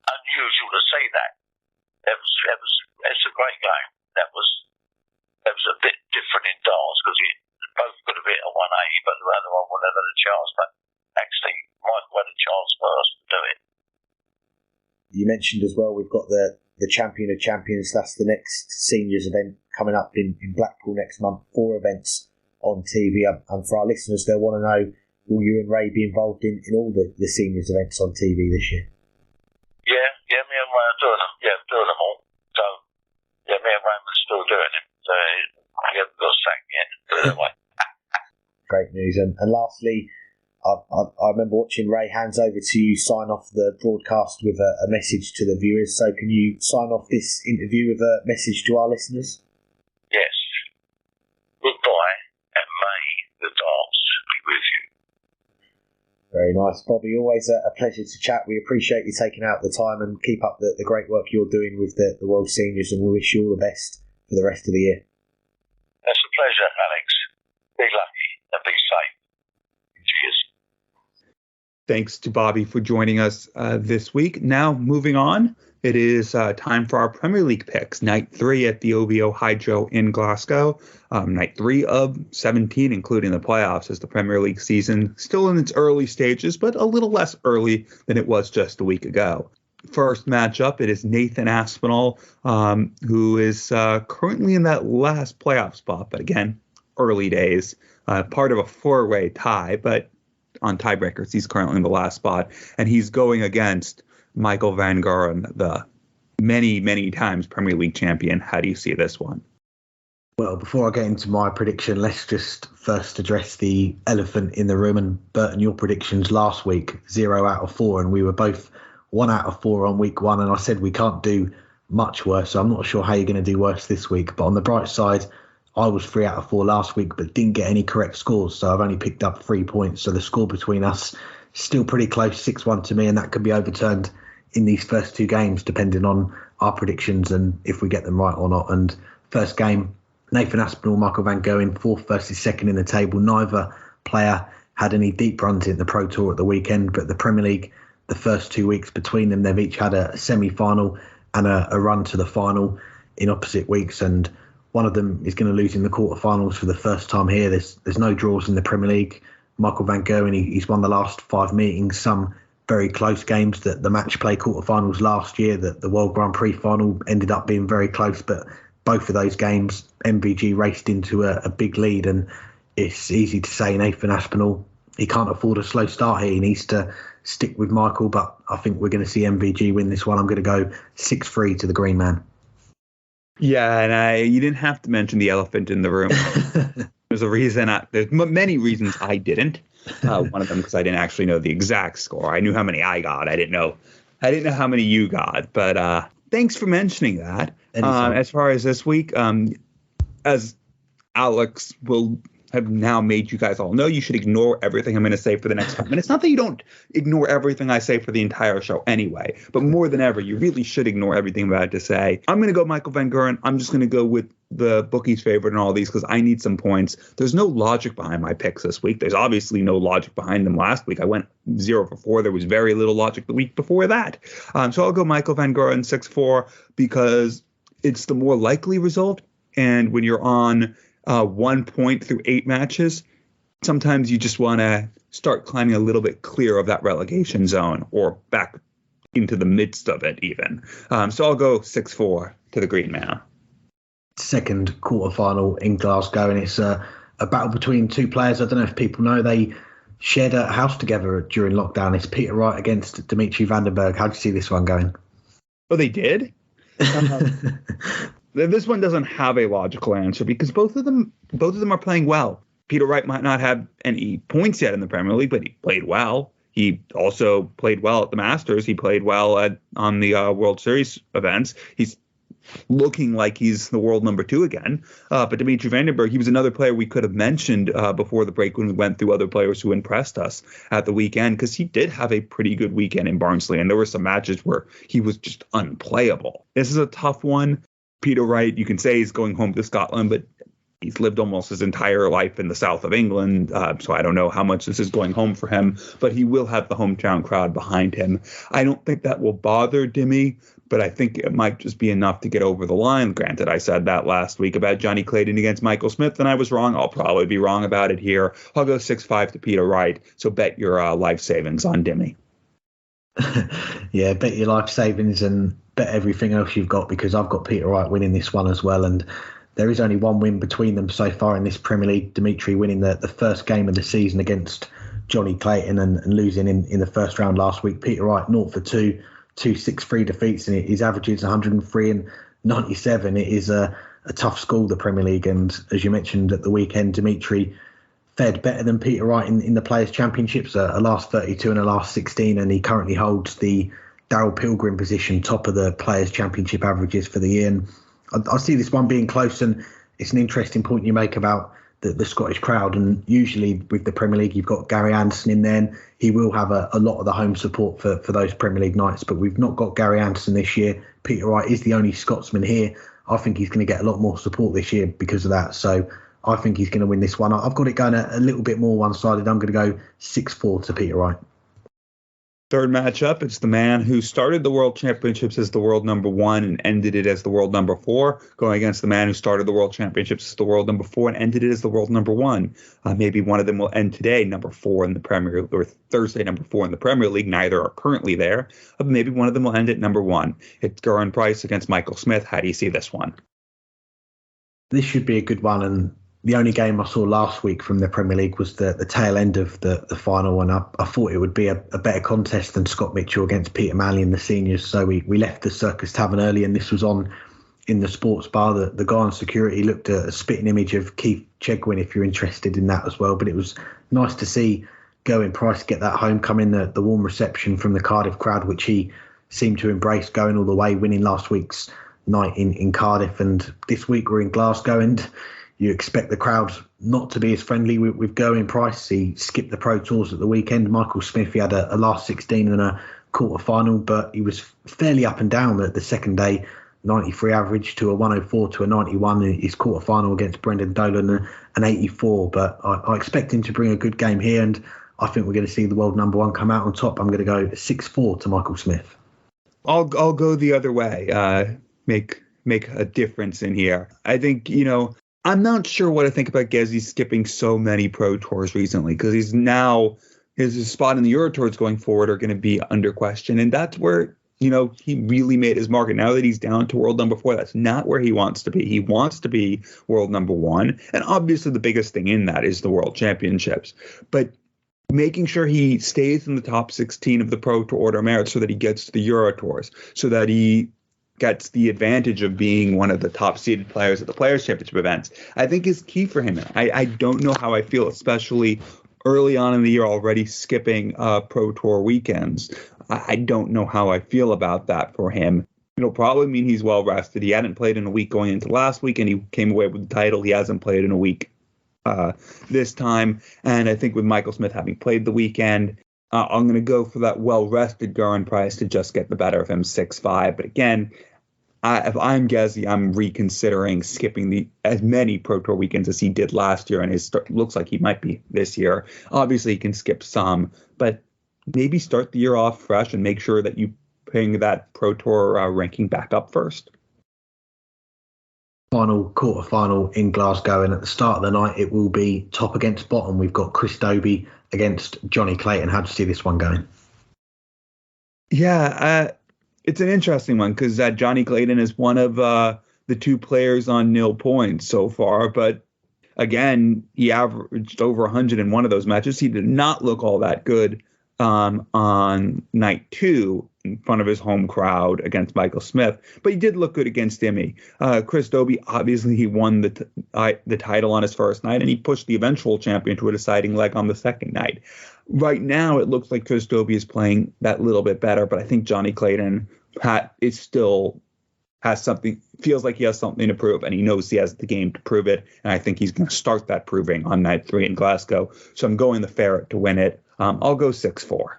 S6: unusual to see that. It's a great game. That was a bit different in darts because they both could have hit a 180, but the other one would have had a chance. But actually, Michael had a chance first to do it.
S5: You mentioned as well, we've got the Champion of Champions. That's the next seniors event coming up in Blackpool next month. 4 events on TV. And for our listeners, they'll want to know, will you and Ray be involved in all the seniors events on TV this year?
S6: Yeah, me and Ray are doing them. Yeah, doing them all. So, yeah, me and Raymond's still doing it. So, he hasn't got sacked yet. Put it that way.
S5: Great news. And lastly, I remember watching Ray hands over to you sign off the broadcast with a message to the viewers. So can you sign off this interview with a message to our listeners?
S6: Yes. Goodbye, and may the darts be with you.
S5: Very nice, Bobby. Always a pleasure to chat. We appreciate you taking out the time and keep up the great work you're doing with the World Seniors, and we wish you all the best for the rest of the year.
S6: That's a pleasure, Alex. Be lucky and be safe. Cheers.
S3: Thanks to Bobby for joining us this week. Now, moving on it is time for our Premier League picks. Night 3 at the OVO Hydro in Glasgow. Night 3 of 17, including the playoffs, as the Premier League season still in its early stages, but a little less early than it was just a week ago. First matchup, it is Nathan Aspinall, who is currently in that last playoff spot, but again, early days. Part of a 4-way tie, but on tiebreakers, he's currently in the last spot, and he's going against Michael Van Gogh, the many, many times Premier League champion. How do you see this one?
S2: Well, before I get into my prediction, let's just first address the elephant in the room. And Burton, your predictions last week, 0 out of 4, and we were both 1 out of 4 on week 1, and I said we can't do much worse, so I'm not sure how you're going to do worse this week. But on the bright side, I was 3 out of 4 last week, but didn't get any correct scores, so I've only picked up 3 points. So the score between us still pretty close, 6-1 to me, and that could be overturned in these first 2 games, depending on our predictions and if we get them right or not. And first game, Nathan Aspinall, Michael Van Gogh in 4th versus 2nd in the table. Neither player had any deep runs in the Pro Tour at the weekend, but the Premier League, the first 2 weeks between them, they've each had a semi-final and a run to the final in opposite weeks, and one of them is going to lose in the quarterfinals for the first time here. There's no draws in the Premier League. Michael Van Gogh, and he's won the last 5 meetings, some very close games. That the match play quarterfinals last year, that the World Grand Prix final ended up being very close, but both of those games, MVG raced into a big lead, and it's easy to say Nathan Aspinall, he can't afford a slow start here. He needs to stick with Michael, but I think we're going to see MVG win this one. I'm going to go 6-3 to the Green Man.
S3: Yeah, and you didn't have to mention the elephant in the room. There's a reason. There's many reasons I didn't. One of them because I didn't actually know the exact score. I knew how many I got. I didn't know how many you got. But thanks for mentioning that. As far as this week, as Alex will have now made you guys all know, you should ignore everything I'm going to say for the next 5 minutes. Not that you don't ignore everything I say for the entire show anyway, but more than ever, you really should ignore everything I'm about to say. I'm going to go Michael Van Gogh. I'm just going to go with the bookie's favorite and all these because I need some points. There's no logic behind my picks this week. There's obviously no logic behind them last week. I went 0 for 4. There was very little logic the week before that. So I'll go Michael Van Gogh in 6-4 because it's the more likely result. And when you're on 1 point through 8 matches, sometimes you just want to start climbing a little bit clear of that relegation zone or back into the midst of it even. So I'll go 6-4 to the Green Man.
S2: Second quarterfinal in Glasgow, and it's a battle between 2 players. I don't know if people know they shared a house together during lockdown. It's Peter Wright against Dimitri van den Berg. How do you see this one going?
S3: Oh, they did? This one doesn't have a logical answer because both of them are playing well. Peter Wright might not have any points yet in the Premier League, but he played well. He also played well at the Masters. He played well on the World Series events. He's looking like he's the world number 2 again. But Dimitri van den Berg, he was another player we could have mentioned before the break when we went through other players who impressed us at the weekend, because he did have a pretty good weekend in Barnsley, and there were some matches where he was just unplayable. This is a tough one. Peter Wright, you can say he's going home to Scotland, but he's lived almost his entire life in the south of England, so I don't know how much this is going home for him, but he will have the hometown crowd behind him. I don't think that will bother Dimmy, but I think it might just be enough to get over the line. Granted, I said that last week about Johnny Clayton against Michael Smith, and I was wrong. I'll probably be wrong about it here. I'll go 6-5 to Peter Wright, so bet your life savings on Dimmy.
S2: Yeah, bet your life savings and bet everything else you've got, because I've got Peter Wright winning this one as well, and there is only one win between them so far in this Premier League. Dimitri winning the first game of the season against Johnny Clayton and losing in the first round last week. Peter Wright 0 for 2, 6-3 defeats, and his average is 103 and 97. It is a tough school, the Premier League, and as you mentioned at the weekend, Dimitri fared better than Peter Wright in the Players' Championships, a last 32 and a last 16, and he currently holds the Darryl Pilgrim position, top of the Players' Championship averages for the year. And I see this one being close, and it's an interesting point you make about the Scottish crowd. And usually with the Premier League, you've got Gary Anderson in there, and he will have a lot of the home support for those Premier League nights. But we've not got Gary Anderson this year. Peter Wright is the only Scotsman here. I think he's going to get a lot more support this year because of that. So I think he's going to win this one. I've got it going a little bit more one-sided. I'm going to go 6-4 to Peter Wright.
S3: Third matchup, it's the man who started the World Championships as the world number 1 and ended it as the world number 4, going against the man who started the World Championships as the world number 4 and ended it as the world number 1. Maybe one of them will end today, number 4 in the Premier League, or Thursday, number 4 in the Premier League. Neither are currently there. Maybe one of them will end at number 1. It's Gerwyn Price against Michael Smith. How do you see this one?
S2: This should be a good one, and the only game I saw last week from the Premier League was the tail end of the final, and I thought it would be a better contest than Scott Mitchell against Peter Manley in the seniors. So we left the Circus Tavern early, and this was on in the sports bar. The guy on security looked at a spitting image of Keith Chegwin, if you're interested in that as well. But it was nice to see Gerwyn Price get that homecoming, the warm reception from the Cardiff crowd, which he seemed to embrace, going all the way, winning last week's night in Cardiff. And this week we're in Glasgow, and you expect the crowd not to be as friendly with Gerwyn Price. He skipped the Pro Tours at the weekend. Michael Smith, he had a last 16 and a quarter final, but he was fairly up and down the second day. 93 average to a 104 to a 91 in his quarter final against Brendan Dolan, an 84. But I expect him to bring a good game here, and I think we're going to see the world number 1 come out on top. I'm going to go 6-4 to Michael Smith.
S3: I'll go the other way. Make a difference in here. I think, I'm not sure what I think about Gezi skipping so many Pro Tours recently, because he's now his spot in the Euro Tours going forward are going to be under question. And that's where, he really made his market. Now that he's down to world number 4, that's not where he wants to be. He wants to be world number 1. And obviously the biggest thing in that is the World Championships. But making sure he stays in the top 16 of the Pro Tour Order of Merit so that he gets to the Euro Tours, so that he gets the advantage of being one of the top seeded players at the Players' Championship events, I think is key for him. I don't know how I feel, especially early on in the year, already skipping Pro Tour weekends. I don't know how I feel about that for him. It'll probably mean he's well rested. He hadn't played in a week going into last week, and he came away with the title. He hasn't played in a week this time. And I think with Michael Smith having played the weekend, I'm going to go for that well-rested Gerwyn Price to just get the better of him, 6-5. But again, if I'm Gezi, I'm reconsidering skipping as many Pro Tour weekends as he did last year, and looks like he might be this year. Obviously, he can skip some, but maybe start the year off fresh and make sure that you bring that Pro Tour ranking back up first.
S2: Final quarter-final in Glasgow, and at the start of the night, it will be top against bottom. We've got Chris Dobey against Johnny Clayton. How do you see this one going?
S3: Yeah, it's an interesting one because Johnny Clayton is one of the 2 players on 0 points so far. But again, he averaged over 100 in one of those matches. He did not look all that good on night 2 in front of his home crowd against Michael Smith, but he did look good against Imi. Chris Dobey, obviously he won the title on his first night, and he pushed the eventual champion to a deciding leg on the second night. Right now, it looks like Chris Dobey is playing that little bit better, but I think Johnny Clayton feels like he has something to prove, and he knows he has the game to prove it, and I think he's going to start that proving on night 3 in Glasgow. So I'm going the Ferret to win it. I'll go 6-4.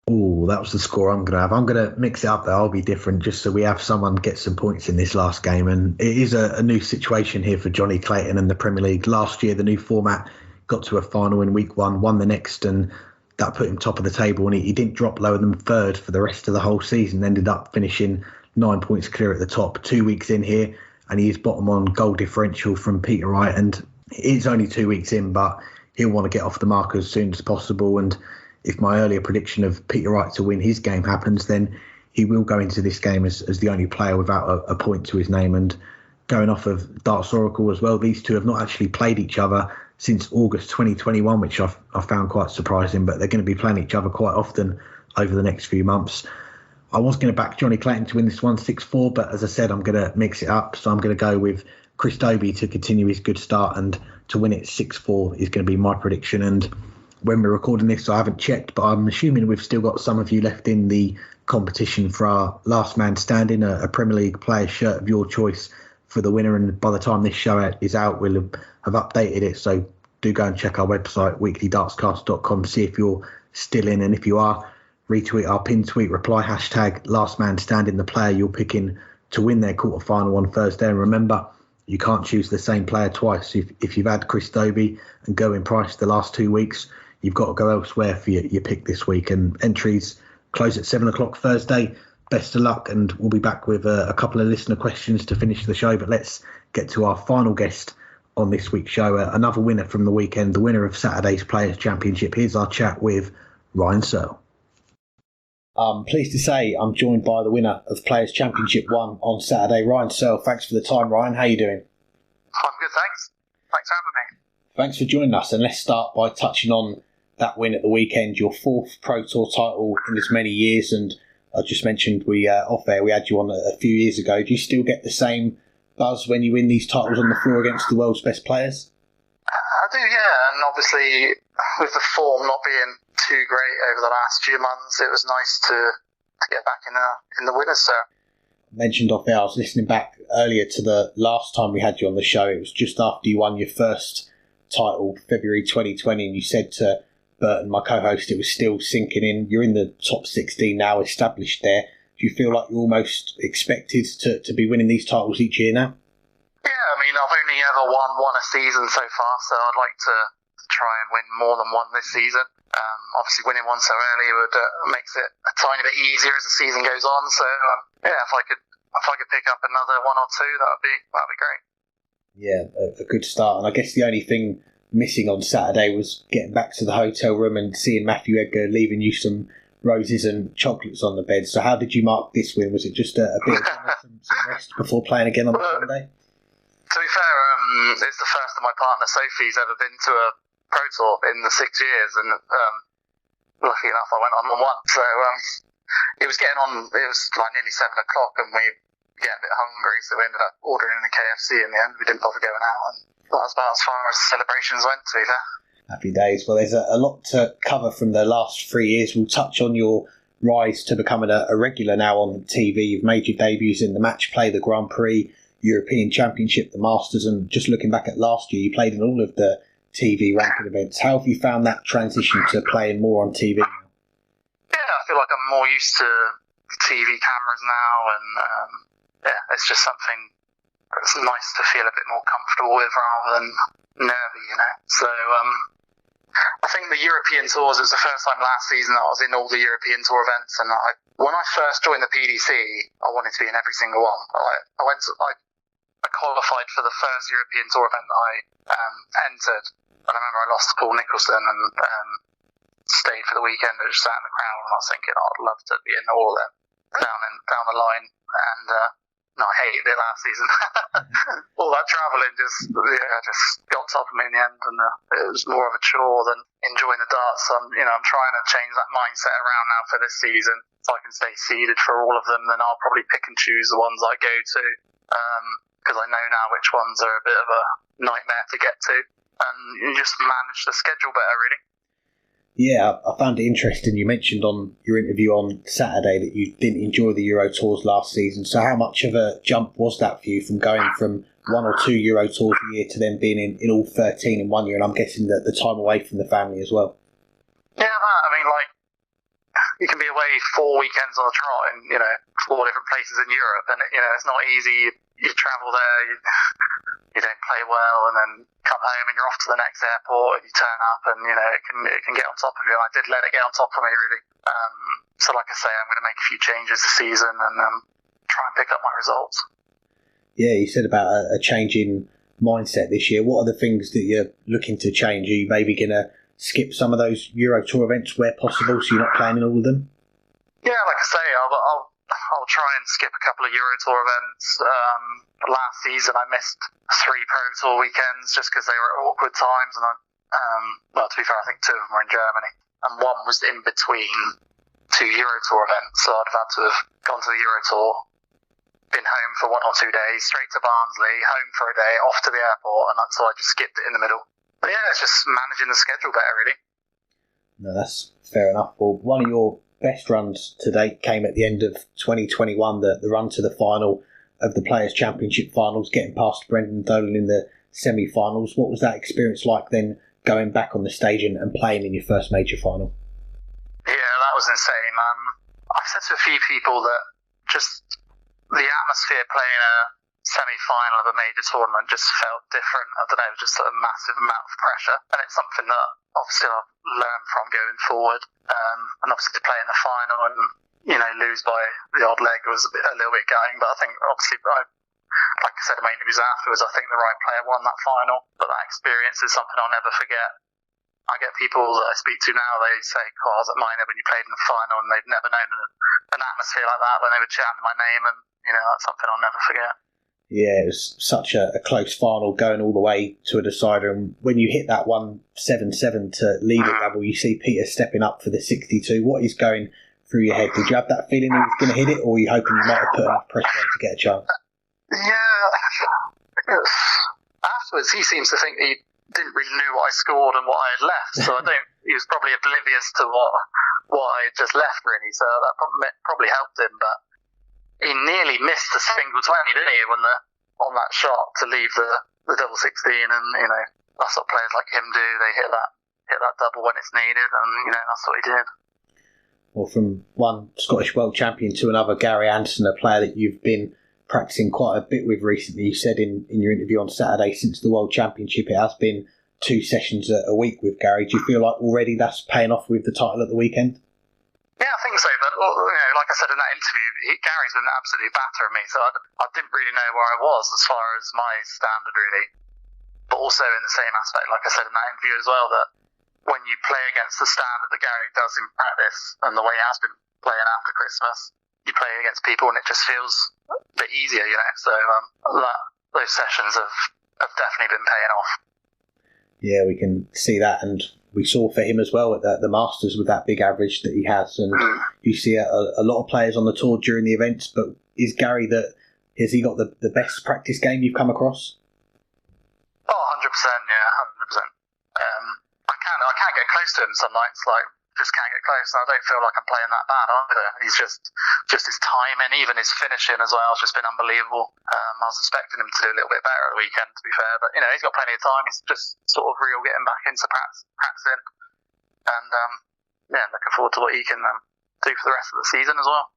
S2: Oh, that was the score I'm going to have. I'm going to mix it up there. I'll be different just so we have someone get some points in this last game. And it is a new situation here for Johnny Clayton and the Premier League. Last year, the new format got to a final in week 1, won the next, and that put him top of the table. And he didn't drop lower than 3rd for the rest of the whole season, ended up finishing 9 points clear at the top. 2 weeks in here, and he is bottom on goal differential from Peter Wright. And it's only 2 weeks in, but he'll want to get off the mark as soon as possible. And if my earlier prediction of Peter Wright to win his game happens, then he will go into this game as the only player without a point to his name. And going off of Darts Oracle as well, these two have not actually played each other since August 2021, which I found quite surprising, but they're going to be playing each other quite often over the next few months. I was going to back Johnny Clayton to win this one 6-4, but as I said, I'm going to mix it up. So I'm going to go with Chris Dobey to continue his good start and to win it 6-4 is going to be my prediction. And when we're recording this, I haven't checked, but I'm assuming we've still got some of you left in the competition for our last man standing, a Premier League player shirt of your choice for the winner. And by the time this show is out, we'll have updated it. So do go and check our website, weeklydartscast.com, see if you're still in. And if you are, retweet our pin tweet, reply hashtag last man standing, the player you're picking to win their quarterfinal on Thursday. And remember, you can't choose the same player twice. If you've had Chris Dobey and Gerwyn Price the last 2 weeks, you've got to go elsewhere for your pick this week. And entries close at 7 o'clock Thursday. Best of luck, and we'll be back with a couple of listener questions to finish the show. But let's get to our final guest on this week's show, another winner from the weekend, the winner of Saturday's Players' Championship. Here's our chat with Ryan Searle.
S5: I'm pleased to say I'm joined by the winner of Players' Championship 1 on Saturday, Ryan Searle. Thanks for the time, Ryan. How are you doing?
S4: I'm good, thanks. Thanks for having me.
S5: Thanks for joining us, and let's start by touching on that win at the weekend, your 4th Pro Tour title in as many years. And I just mentioned off air we had you on a few years ago. Do you still get the same buzz when you win these titles on the floor against the world's best players?
S4: I do, yeah, and obviously with the form not being too great over the last few months, it was nice to get back in the winners' circle.
S5: Mentioned off air, I was listening back earlier to the last time we had you on the show. It was just after you won your first title, February 2020, and you said to Burton, my co-host, it was still sinking in. You're in the top 16 now, established there. Do you feel like you're almost expected to be winning these titles each year now?
S4: Yeah, I mean, I've only ever won one a season so far, so I'd like to try and win more than one this season. Obviously, winning one so early makes it a tiny bit easier as the season goes on. So, yeah, if I could pick up another one or two, that'd be great.
S5: Yeah, a good start. And I guess the only thing missing on Saturday was getting back to the hotel room and seeing Matthew Edgar leaving you some roses and chocolates on the bed. So how did you mark this win? Was it just a bit of some rest before playing again on the Sunday?
S4: To be fair, it's the first of my partner Sophie's ever been to a Pro Tour in the 6 years, and lucky enough I went on one. So it was getting on, it was like nearly 7 o'clock and we were getting a bit hungry, so we ended up ordering a KFC in the end. We didn't bother going out, and that was about as far as celebrations went, to be fair.
S5: Happy days. Well, there's a lot to cover from the last 3 years. We'll touch on your rise to becoming a regular now on TV. You've made your debuts in the Match Play, the Grand Prix, European Championship, the Masters, and just looking back at last year, you played in all of the TV ranking events. How have you found that transition to playing more on TV?
S4: Yeah, I feel like I'm more used to TV cameras now, and yeah, it's just something that's nice to feel a bit more comfortable with rather than nervy, you know. So I think the European tours, it was the first time last season that I was in all the European tour events, and when I first joined the PDC, I wanted to be in every single one. I qualified for the first European tour event that I entered, and I remember I lost to Paul Nicholson and stayed for the weekend and just sat in the crowd, and I was thinking, I'd love to be in all of them down the line, and no, I hated it last season. All that travelling just got on top of me in the end, and it was more of a chore than enjoying the darts. So I'm trying to change that mindset around now for this season, so I can stay seeded for all of them. Then I'll probably pick and choose the ones I go to, because I know now which ones are a bit of a nightmare to get to, and you just manage the schedule better, really.
S5: Yeah, I found it interesting. You mentioned on your interview on Saturday that you didn't enjoy the Euro Tours last season. So how much of a jump was that for you from going from 1 or 2 Euro Tours a year to then being in all 13 in 1 year? And I'm guessing that the time away from the family as well.
S4: Yeah, I mean, like, you can be away 4 weekends on a trot in, 4 different places in Europe. And, it's not easy. You travel there, you don't play well, and then come home and you're off to the next airport and you turn up, and it can get on top of you, and I did let it get on top of me, really. So like I say, I'm going to make a few changes this season and try and pick up my results.
S5: Yeah, you said about a change in mindset this year. What are the things that you're looking to change? Are you maybe going to skip some of those Euro Tour events where possible, so you're not playing in all of them?
S4: Yeah, like I say, I'll try and skip a couple of Euro Tour events. Last season I missed 3 Pro Tour weekends just because they were at awkward times, and to be fair, I think 2 of them were in Germany, and 1 was in between 2 Euro Tour events, so I'd have had to have gone to the Euro Tour, been home for 1 or 2 days, straight to Barnsley, home for a day, off to the airport, and so I just skipped it in the middle. But yeah, it's just managing the schedule better, really. No,
S5: that's fair enough. Well, one of your best runs to date came at the end of 2021, the run to the final of the Players' Championship finals, getting past Brendan Dolan in the semi-finals. What was that experience like then, going back on the stage and playing in your first major final?
S4: Yeah, that was insane. I've said to a few people that just the atmosphere playing a
S7: semi-final of a major tournament just felt different. I don't know, just a massive amount of pressure, and it's something that obviously I've learned from going forward. And obviously to play in the final and lose by the odd leg was a little bit gutting, but I think obviously like I said in my interviews afterwards, I think the right player won that final. But that experience is something I'll never forget. I get people that I speak to now, they say, I was at Minor when you played in the final, and they've never known an atmosphere like that when they would chant my name, and that's something I'll never forget.
S5: Yeah, it was such a close final going all the way to a decider, and when you hit that 1-7-7 to lead a double, you see Peter stepping up for the 62. What is going through your head? Did you have that feeling he was going to hit it, or were you hoping you might have put enough pressure on to get a chance?
S7: Yeah, afterwards he seems to think he didn't really know what I scored and what I had left, so he was probably oblivious to what I had just left, really, so that probably helped him, but he nearly missed a single 20, didn't he, on that shot to leave the double 16, and that's what players like him do. They hit that double when it's needed, and that's what he did.
S5: Well, from one Scottish world champion to another, Gary Anderson, a player that you've been practicing quite a bit with recently. You said in your interview on Saturday, since the World Championship, it has been 2 sessions a week with Gary. Do you feel like already that's paying off with the title at the weekend?
S7: Yeah, I think so, but like I said in that interview, Gary's been absolutely battering me, so I didn't really know where I was as far as my standard, really. But also in the same aspect, like I said in that interview as well, that when you play against the standard that Gary does in practice, and the way he has been playing after Christmas, you play against people and it just feels a bit easier, so those sessions have definitely been paying off.
S5: Yeah, we can see that, and we saw for him as well at the Masters with that big average that he has, and you see a lot of players on the tour during the events, but is Gary has he got the best practice game you've come across?
S7: Oh, 100%, yeah, 100%. I can't get close to him some nights, just can't get close, and I don't feel like I'm playing that bad either. He's just his timing, even his finishing as well, has just been unbelievable. I was expecting him to do a little bit better at the weekend, to be fair, but he's got plenty of time. He's just sort of getting back into practicing, and looking forward to what he can do for the rest of the season as well.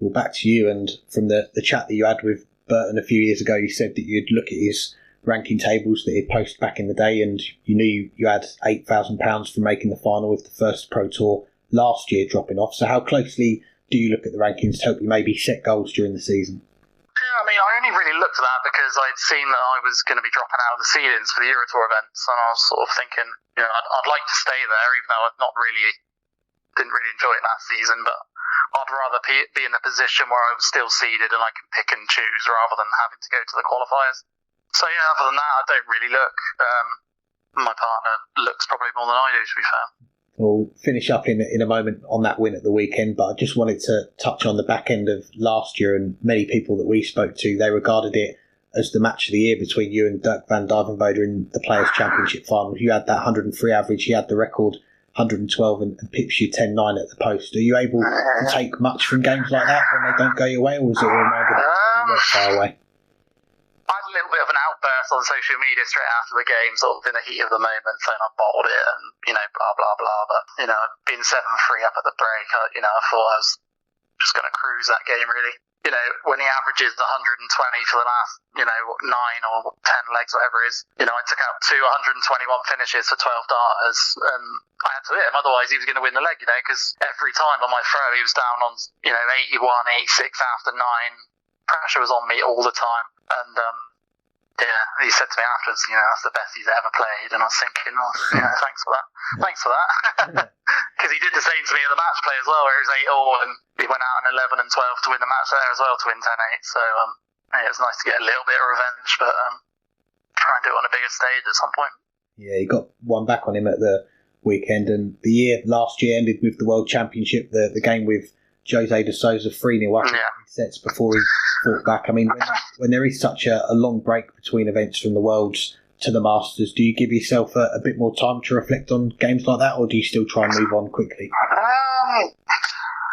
S5: Well, back to you, and from the chat that you had with Burton a few years ago, you said that you'd look at his ranking tables that he'd post back in the day, and you knew you had £8,000 from making the final with the first Pro Tour last year dropping off. So how closely do you look at the rankings to help you maybe set goals during the season?
S7: Yeah, I only really looked at that because I'd seen that I was going to be dropping out of the seedings for the Eurotour events, and I was sort of thinking, I'd like to stay there, even though I've didn't really enjoy it last season, but I'd rather be in a position where I was still seeded and I can pick and choose rather than having to go to the qualifiers. So yeah, other than that, I don't really look. My partner looks probably more than I do, to be fair.
S5: We'll finish up in a moment on that win at the weekend, but I just wanted to touch on the back end of last year, and many people that we spoke to, they regarded it as the match of the year between you and Dirk van Duijvenbode in the Players' Championship final. You had that 103 average, you had the record 112 and pips you 10-9 at the post. Are you able to take much from games like that when they don't go your way, or was it a reminder that you weren't far away?
S7: I had a little bit of an outburst on social media straight after the game, sort of in the heat of the moment, saying I bottled it and, blah, blah, blah. But, being 7-3 up at the break, I thought I was just going to cruise that game, really. When he averages 120 for the last, 9 or 10 legs, whatever it is, I took out 2 121 finishes for 12 darters, and I had to hit him, otherwise he was going to win the leg, because every time on my throw he was down on, 81, 86 after 9. Pressure was on me all the time, and he said to me afterwards, that's the best he's ever played, and I was thinking, thanks for that, because he did the same to me at the match play as well, where he was 8-all, and he went out in 11 and 12 to win the match there as well, to win 10-8, so it was nice to get a little bit of revenge, but try and do it on a bigger stage at some point. Yeah,
S5: you got one back on him at the weekend, and the last year ended with the World Championship, the game with Jose de Sousa 3-0 up in sets before he fought back. I mean, when there is such a long break between events from the Worlds to the Masters, do you give yourself a bit more time to reflect on games like that, or do you still try and move on quickly?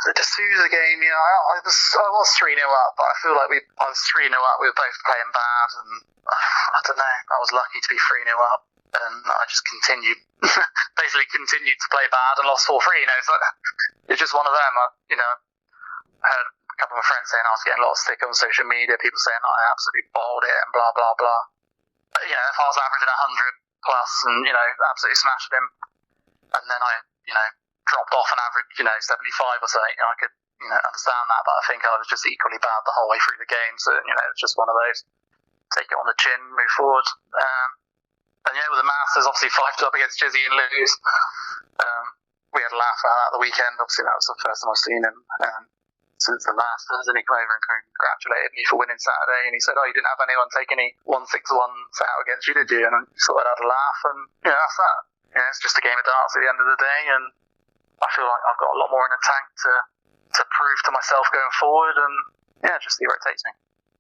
S7: The de Sousa game, I was 3-0 up, but I feel like I was 3-0 up, we were both playing bad, and I don't know, I was lucky to be 3-0 up, and I just continued to play bad and lost 4-3, so it's just one of them. I heard couple of my friends saying I was getting a lot of stick on social media, people saying I absolutely balled it and blah, blah, blah. But, if I was averaging 100 plus and, absolutely smashed him, and then I, dropped off and averaged, 75 or something, I could, understand that, but I think I was just equally bad the whole way through the game, so, it's just one of those, take it on the chin, move forward. And with the Masters, obviously 5-2 up against Jizzy and lose. We had a laugh at that the weekend. Obviously, that was the first time I've seen him since the Masters. And he came over and congratulated me for winning Saturday. And he said, "Oh, you didn't have anyone take any 1-6-1s out against you, did you?" And I thought I'd had a laugh. And that's that. It's just a game of darts at the end of the day. And I feel like I've got a lot more in the tank to prove to myself going forward. And just see where it takes me.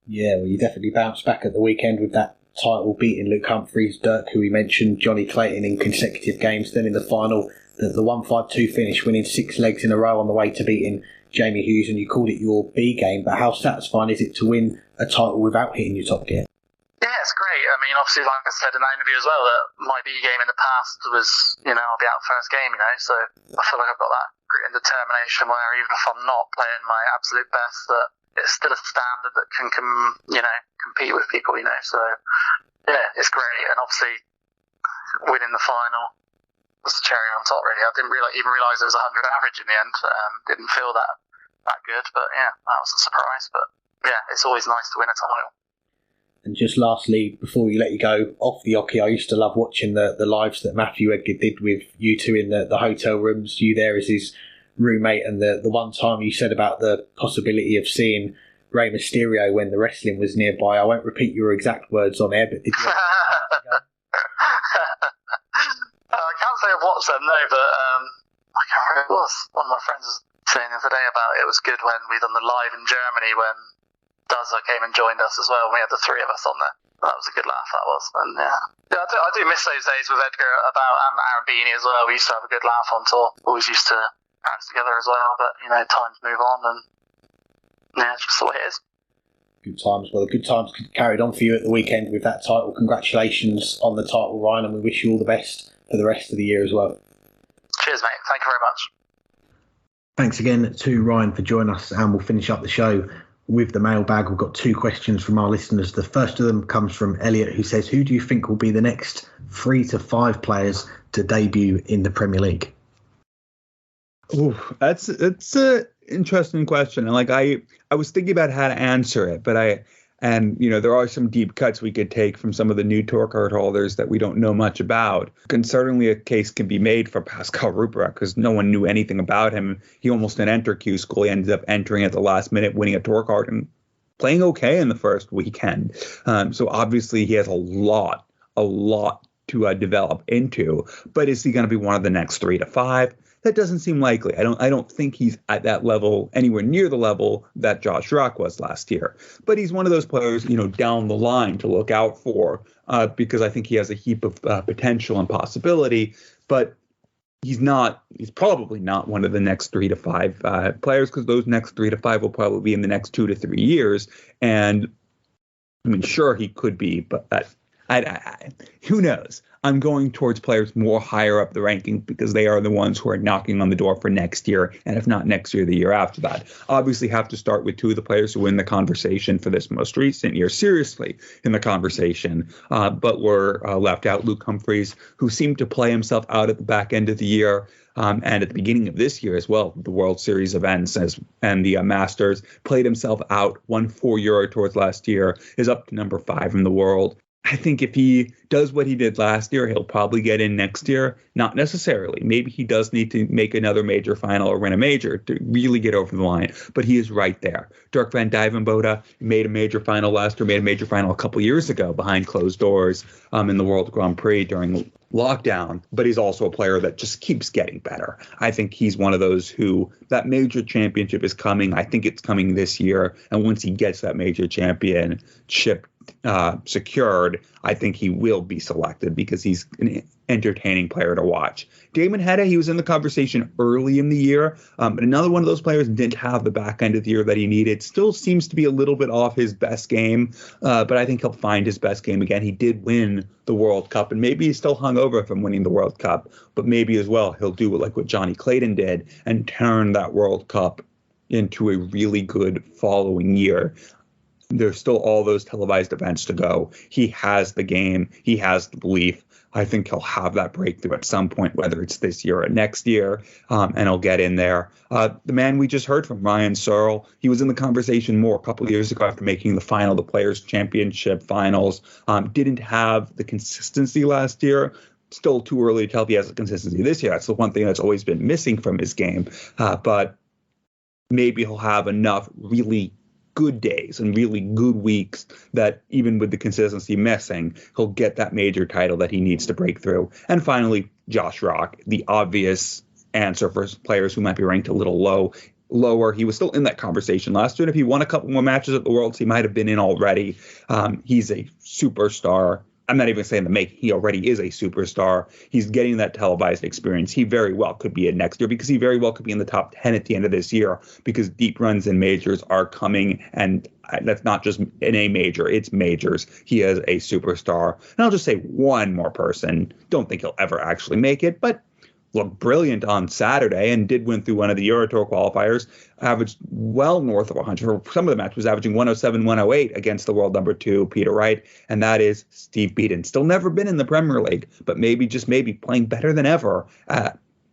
S7: Yeah,
S5: well, you definitely bounced back at the weekend with that title, beating Luke Humphries, Dirk, who we mentioned, Johnny Clayton in consecutive games. Then in the final, the 1-5-2 finish, winning 6 legs in a row on the way to beating Jamie Hughes, and you called it your B game. But how satisfying is it to win a title without hitting your top gear?
S7: Yeah, it's great. I mean, obviously, like I said in that interview as well, that my B game in the past was, I'll be out first game, so I feel like I've got that grit and determination where even if I'm not playing my absolute best, that it's still a standard that can compete with people, so yeah, it's great. And obviously winning the final was the cherry on top, really. I didn't even realise it was 100 average in the end. Didn't feel that good, but yeah, that was a surprise. But yeah, it's always nice to win a title.
S5: And just lastly, before we let you go off the hockey, I used to love watching the lives that Matthew Edgar did with you two in the hotel rooms, you there as his roommate, and the one time you said about the possibility of seeing Rey Mysterio when the wrestling was nearby. I won't repeat your exact words on air, but did you
S7: I can't say I've watched them, no, but I can't remember who it was. One of my friends was saying the other day about it was good when we done the live in Germany when Duzza came and joined us as well, and we had the 3 of us on there. That was a good laugh, that was. And I do miss those days with Edgar and Aaron Beanie as well. We used to have a good laugh on tour. Always used to dance together as well, but times move on, and it's just the way it is.
S5: Good times. Well, the good times carried on for you at the weekend with that title. Congratulations on the title, Ryan, and we wish you all the best for the rest of the year as well.
S7: Cheers, mate. Thank you very much.
S2: Thanks again to Ryan for joining us, and we'll finish up the show with the mailbag. We've got 2 questions from our listeners. The first of them comes from Elliot, who says, who do you think will be the next 3 to 5 players to debut in the Premier League?
S3: Oh, it's an interesting question. And I was thinking about how to answer it, but there are some deep cuts we could take from some of the new tour card holders that we don't know much about. And certainly a case can be made for Pascal Ruprecht because no one knew anything about him. He almost didn't enter Q School. He ended up entering at the last minute, winning a tour card and playing okay in the first weekend. So obviously he has a lot to develop into. But is he going to be one of the next 3 to 5? That doesn't seem likely. I don't think he's at that level, anywhere near the level that Josh Rock was last year. But he's one of those players, down the line to look out for because I think he has a heap of potential and possibility. But he's probably not one of the next 3 to 5 players because those next 3 to 5 will probably be in the next 2 to 3 years. And I mean, sure, he could be, but who knows? I'm going towards players more higher up the ranking because they are the ones who are knocking on the door for next year. And if not next year, the year after that. Obviously have to start with 2 of the players who win the conversation for this most recent year, seriously in the conversation. But were left out. Luke Humphries, who seemed to play himself out at the back end of the year. And at the beginning of this year as well, the World Series events and the Masters, played himself out, won 4 Euro Tours last year, is up to number 5 in the world. I think if he does what he did last year, he'll probably get in next year. Not necessarily. Maybe he does need to make another major final or win a major to really get over the line. But he is right there. Dirk van Dijvenbode made a major final last year, made a major final a couple years ago behind closed doors in the World Grand Prix during lockdown. But he's also a player that just keeps getting better. I think he's one of those who that major championship is coming. I think it's coming this year. And once he gets that major championship secured, I think he will be selected because he's an entertaining player to watch. Damon Hedda, he was in the conversation early in the year, but another one of those players didn't have the back end of the year that he needed. Still seems to be a little bit off his best game, but I think he'll find his best game again. He did win the World Cup, and maybe he's still hung over from winning the World Cup, but maybe as well he'll do like what Johnny Clayton did and turn that World Cup into a really good following year. There's still all those televised events to go. He has the game. He has the belief. I think he'll have that breakthrough at some point, whether it's this year or next year, and he'll get in there. The man we just heard from, Ryan Searle, he was in the conversation more a couple of years ago after making the final, the Players' Championship finals. Didn't have the consistency last year. Still too early to tell if he has the consistency this year. That's the one thing that's always been missing from his game. But maybe he'll have enough really good days and really good weeks that even with the consistency missing, he'll get that major title that he needs to break through. And finally, Josh Rock, the obvious answer for players who might be ranked a little lower. He was still in that conversation last year. And if he won a couple more matches at the Worlds, he might have been in already. He's a superstar. I'm not even saying he already is a superstar. He's getting that televised experience. He very well could be in next year because he very well could be in the top 10 at the end of this year because deep runs in majors are coming. And that's not just in a major, it's majors. He is a superstar. And I'll just say one more person. Don't think he'll ever actually make it, but looked brilliant on Saturday and did win through one of the Eurotour qualifiers, averaged well north of 100. For some of the match was averaging 107, 108 against the world number 2, Peter Wright, and that is Steve Beaton. Still never been in the Premier League, but maybe playing better than ever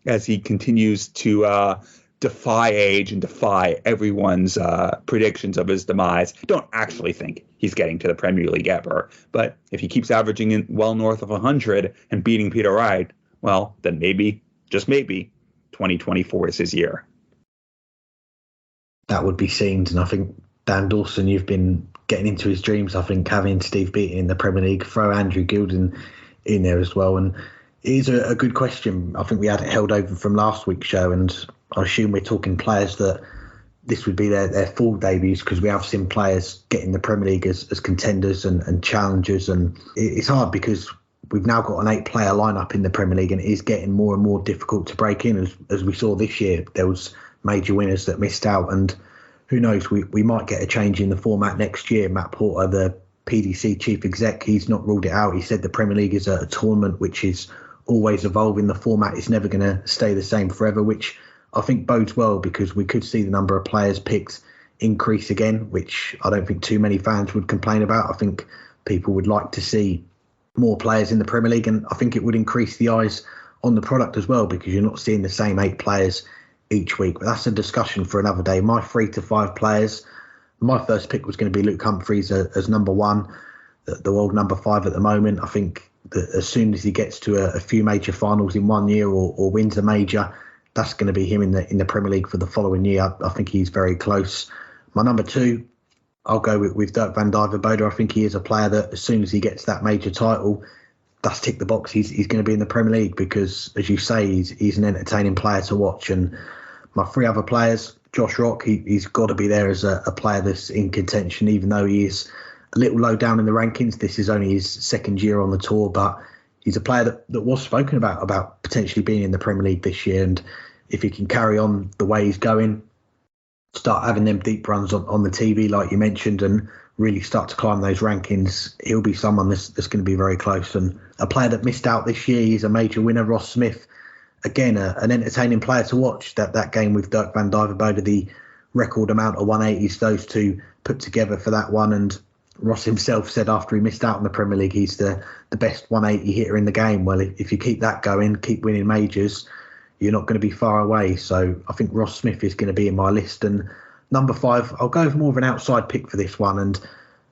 S3: as he continues to defy age and defy everyone's predictions of his demise. Don't actually think he's getting to the Premier League ever, but if he keeps averaging in well north of 100 and beating Peter Wright, well, then maybe, just maybe, 2024 is his year.
S2: That would be scenes, and I think, Dan Dawson, you've been getting into his dreams. I think having Steve Beaton in the Premier League, throw Andrew Gilden in there as well. And it is a good question. I think we had it held over from last week's show, and I assume we're talking players that this would be their full debuts, because we have seen players get in the Premier League as contenders and challengers. And it's hard because we've now got an 8-player lineup in the Premier League, and it is getting more and more difficult to break in. As we saw this year, there was major winners that missed out, and who knows, we might get a change in the format next year. Matt Porter, the PDC chief exec, he's not ruled it out. He said the Premier League is a tournament which is always evolving. The format is never going to stay the same forever, which I think bodes well, because we could see the number of players picked increase again, which I don't think too many fans would complain about. I think people would like to see more players in the Premier League, and I think it would increase the eyes on the product as well, because you're not seeing the same 8 players each week. But that's a discussion for another day. My 3 to 5 players, my first pick was going to be Luke Humphries as number 1, the world number 5 at the moment. I think that as soon as he gets to a few major finals in one year or wins a major, that's going to be him in the Premier League for the following year. I think he's very close. My number 2, I'll go with Dirk van Dijvenbode. I think he is a player that as soon as he gets that major title, that's tick the box. He's going to be in the Premier League because, as you say, he's an entertaining player to watch. And my 3 other players, Josh Rock, he's got to be there as a player that's in contention, even though he is a little low down in the rankings. This is only his 2nd year on the tour, but he's a player that was spoken about potentially being in the Premier League this year. And if he can carry on the way he's going, start having them deep runs on the TV, like you mentioned, and really start to climb those rankings, he'll be someone that's going to be very close. And a player that missed out this year, he's a major winner, Ross Smith. Again, an entertaining player to watch. That game with Dirk van Dijvenbode, the record amount of 180s those two put together for that one. And Ross himself said after he missed out in the Premier League, he's the best 180 hitter in the game. Well, if you keep that going, keep winning majors, you're not going to be far away. So I think Ross Smith is going to be in my list. And number 5, I'll go for more of an outside pick for this one. And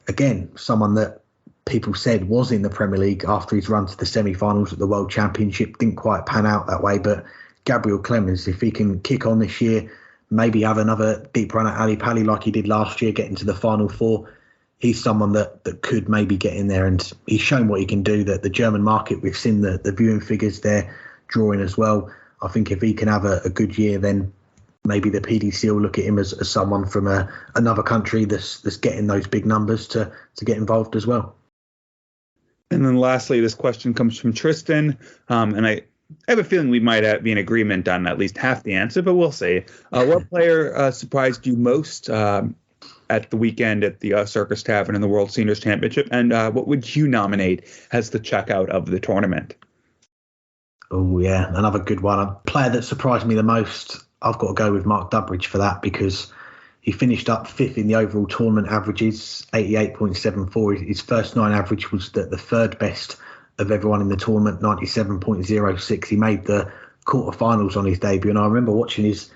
S2: again, someone that people said was in the Premier League after his run to the semi-finals at the World Championship. Didn't quite pan out that way. But Gabriel Clemens, if he can kick on this year, maybe have another deep run at Ali Pali like he did last year, get into the Final Four, he's someone that could maybe get in there. And he's shown what he can do. That the German market, we've seen the viewing figures there drawing as well. I think if he can have a good year, then maybe the PDC will look at him as someone from another country that's getting those big numbers to get involved as well.
S3: And then lastly, this question comes from Tristan, and I have a feeling we might be in agreement on at least half the answer, but we'll see. What player surprised you most at the weekend at the Circus Tavern in the World Seniors Championship, and what would you nominate as the checkout of the tournament?
S2: Oh, yeah, another good one. A player that surprised me the most, I've got to go with Mark Durbridge for that, because he finished up 5th in the overall tournament averages, 88.74. His first 9 average was the third best of everyone in the tournament, 97.06. He made the quarterfinals on his debut, and I remember watching his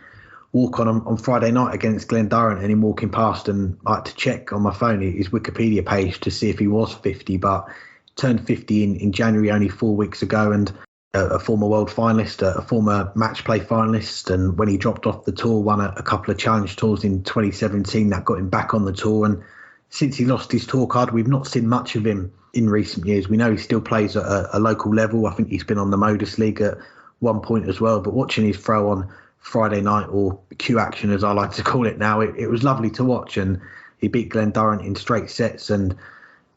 S2: walk on Friday night against Glendoran, and him walking past, and I had to check on my phone his Wikipedia page to see if he was 50, but turned 50 in January, only 4 weeks ago, and a former world finalist, a former match play finalist, and when he dropped off the tour, won a couple of challenge tours in 2017 that got him back on the tour. And since he lost his tour card, we've not seen much of him in recent years. We know he still plays at a local level. I think he's been on the Modus League at one point as well, but watching his throw on Friday night, or Q action as I like to call it now, it was lovely to watch, and he beat Glendoran in straight sets. And